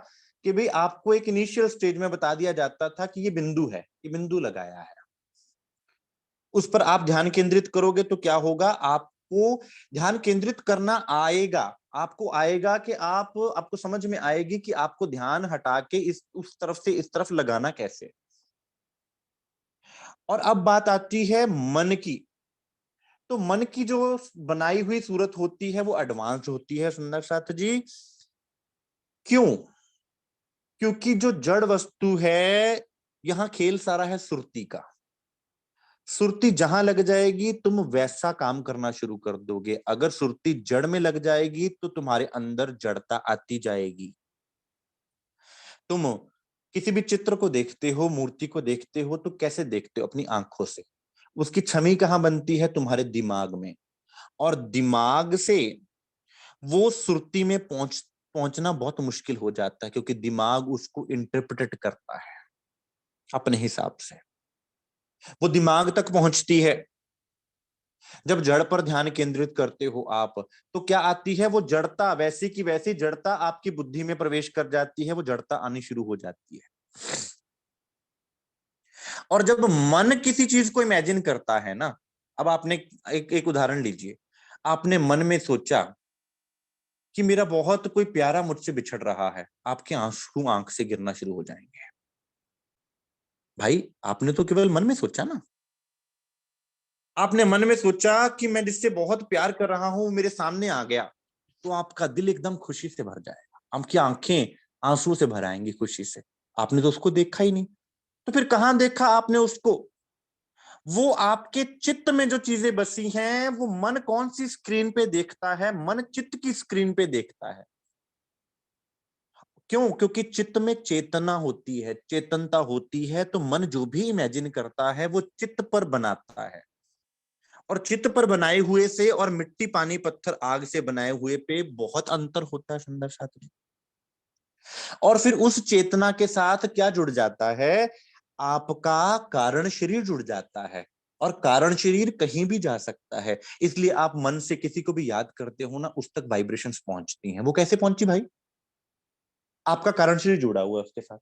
B: कि भाई आपको एक इनिशियल स्टेज में बता दिया जाता था कि ये बिंदु है, ये बिंदु लगाया है, उस पर आप ध्यान केंद्रित करोगे तो क्या होगा, आपको ध्यान केंद्रित करना आएगा। आपको आएगा कि आपको समझ में आएगी कि आपको ध्यान हटा के इस उस तरफ से इस तरफ लगाना कैसे। और अब बात आती है मन की। तो मन की जो बनाई हुई सूरत होती है वो एडवांस होती है सुंदर साथ जी। क्यों? क्योंकि जो जड़ वस्तु है, यहां खेल सारा है सुरती का। सुरती जहां लग जाएगी तुम वैसा काम करना शुरू कर दोगे। अगर सुरती जड़ में लग जाएगी तो तुम्हारे अंदर जड़ता आती जाएगी। तुम किसी भी चित्र को देखते हो, मूर्ति को देखते हो तो कैसे देखते हो? अपनी आंखों से। उसकी छवि कहां बनती है? तुम्हारे दिमाग में। और दिमाग से वो सुरती में पहुंचना बहुत मुश्किल हो जाता है, क्योंकि दिमाग उसको इंटरप्रेट करता है अपने हिसाब से। वो दिमाग तक पहुंचती है। जब जड़ पर ध्यान केंद्रित करते हो आप, तो क्या आती है? वो जड़ता, वैसी की वैसी जड़ता आपकी बुद्धि में प्रवेश कर जाती है, वो जड़ता आनी शुरू हो जाती है। और जब मन किसी चीज को इमेजिन करता है ना, अब आपने एक उदाहरण लीजिए। आपने मन में सोचा कि मेरा बहुत कोई प्यारा मुझसे बिछड़ रहा है, आपके आंसू आंख से गिरना शुरू हो जाएंगे। भाई आपने तो केवल मन में सोचा ना। आपने मन में सोचा कि मैं जिससे बहुत प्यार कर रहा हूं मेरे सामने आ गया, तो आपका दिल एकदम खुशी से भर जाएगा, आपकी आंखें आंसू से भर आएंगी खुशी से। आपने तो उसको देखा ही नहीं, तो फिर कहां देखा आपने उसको? वो आपके चित्त में जो चीजें बसी हैं, वो मन कौन सी स्क्रीन पे देखता है? मन चित्त की स्क्रीन पे देखता है। क्यों? क्योंकि चित्त में चेतना होती है, चेतनता होती है, तो मन जो भी इमेजिन करता है वो चित्त पर बनाता है। और चित्त पर बनाए हुए से और मिट्टी पानी पत्थर आग से बनाए हुए पे बहुत अंतर होता है सुंदर साथी। और फिर उस चेतना के साथ क्या जुड़ जाता है? आपका कारण शरीर जुड़ जाता है। और कारण शरीर कहीं भी जा सकता है, इसलिए आप मन से किसी को भी याद करते हो ना, उस तक वाइब्रेशंस पहुंचती हैं। वो कैसे पहुंची भाई? आपका कारण शरीर जुड़ा हुआ है उसके साथ।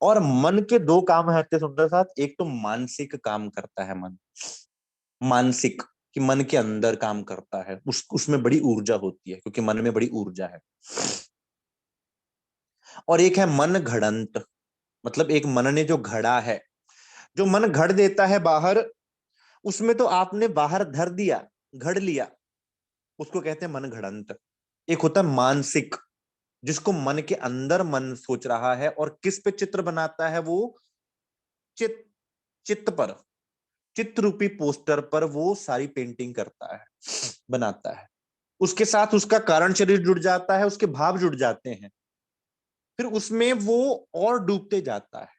B: और मन के दो काम है सुंदर साथ। एक तो मानसिक काम करता है मन, मानसिक कि मन के अंदर काम करता है, उसमें बड़ी ऊर्जा होती है, क्योंकि मन में बड़ी ऊर्जा है। और एक है मन घड़ंत, मतलब एक मन ने जो घड़ा है, जो मन घड़ देता है बाहर, उसमें तो आपने बाहर धर दिया, घड़ लिया, उसको कहते हैं मन घड़ंत। एक होता है मानसिक, जिसको मन के अंदर मन सोच रहा है और किस पे चित्र बनाता है वो? चित्त, चित्त पर, चित्र रूपी पोस्टर पर वो सारी पेंटिंग करता है, बनाता है। उसके साथ उसका कारण शरीर जुड़ जाता है, उसके भाव जुड़ जाते हैं, फिर उसमें वो और डूबते जाता है।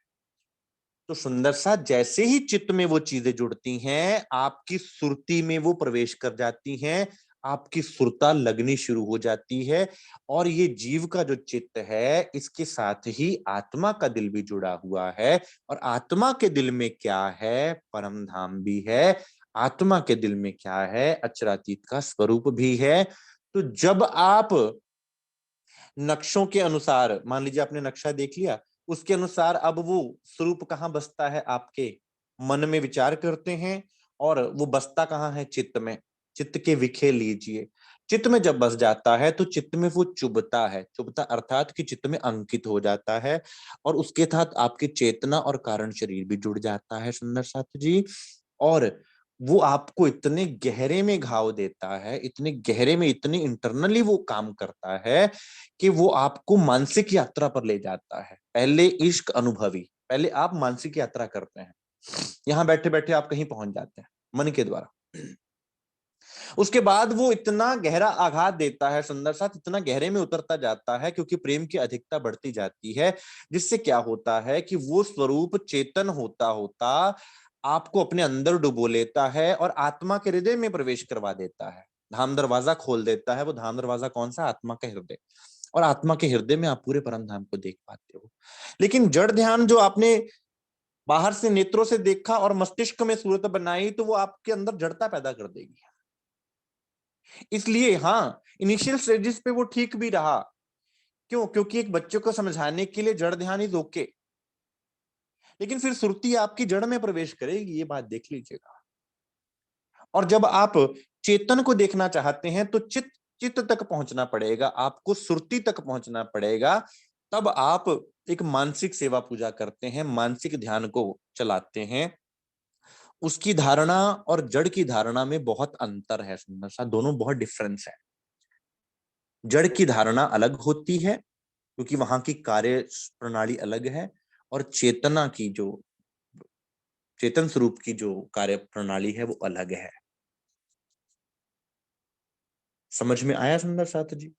B: तो सुंदर सा जैसे ही चित्त में वो चीजें जुड़ती हैं, आपकी सुरती में वो प्रवेश कर जाती हैं, आपकी सुरता लगनी शुरू हो जाती है। और ये जीव का जो चित्त है, इसके साथ ही आत्मा का दिल भी जुड़ा हुआ है। और आत्मा के दिल में क्या है? परम धाम भी है। आत्मा के दिल में क्या है? अचरातीत का स्वरूप भी है। तो जब आप नक्शों के अनुसार, मान लीजिए आपने नक्शा देख लिया, उसके अनुसार अब वो स्वरूप कहाँ बसता है? आपके मन में विचार करते हैं, और वो बसता कहाँ है? चित्त में। चित्त के विखे लीजिए। चित्त में जब बस जाता है तो चित्त में वो चुभता है, चुभता अर्थात कि चित्त में अंकित हो जाता है, और उसके साथ आपकी चेतना और कारण शरीर भी जुड़ जाता है सुंदर साथ जी। और वो आपको इतने गहरे में घाव देता है, इतने गहरे में, इतनी इंटरनली वो काम करता है कि वो आपको मानसिक यात्रा पर ले जाता है। पहले इश्क अनुभवी, पहले आप मानसिक यात्रा करते हैं, यहां बैठे बैठे आप कहीं पहुंच जाते हैं मन के द्वारा। उसके बाद वो इतना गहरा आघात देता है सुंदर साथ, इतना गहरे में उतरता जाता है, क्योंकि प्रेम की अधिकता बढ़ती जाती है, जिससे क्या होता है कि वो स्वरूप चेतन होता होता आपको अपने अंदर डुबो लेता है और आत्मा के हृदय में प्रवेश करवा देता है, धाम दरवाजा खोल देता है। वो धाम दरवाजा कौन सा? आत्मा का हृदय। और आत्मा के हृदय में आप पूरे परम धाम को देख पाते हो। लेकिन जड़ ध्यान जो आपने बाहर से नेत्रों से देखा और मस्तिष्क में सूरत बनाई, तो वो आपके अंदर जड़ता पैदा कर देगी। इसलिए हाँ, इनिशियल स्टेजेस पे वो ठीक भी रहा। क्यों? क्योंकि एक बच्चे को समझाने के लिए जड़ ध्यान इज ओके, लेकिन फिर सुरती आपकी जड़ में प्रवेश करेगी, ये बात देख लीजिएगा। और जब आप चेतन को देखना चाहते हैं तो चित्त चित्त तक पहुंचना पड़ेगा, आपको सुरती तक पहुंचना पड़ेगा। तब आप एक मानसिक सेवा पूजा करते हैं, मानसिक ध्यान को चलाते हैं। उसकी धारणा और जड़ की धारणा में बहुत अंतर है सुंदर सा, दोनों बहुत डिफरेंस है। जड़ की धारणा अलग होती है क्योंकि वहां की कार्य प्रणाली अलग है, और चेतना की जो, चेतन स्वरूप की जो कार्य प्रणाली है वो अलग है। समझ में आया सुंदर साथ जी?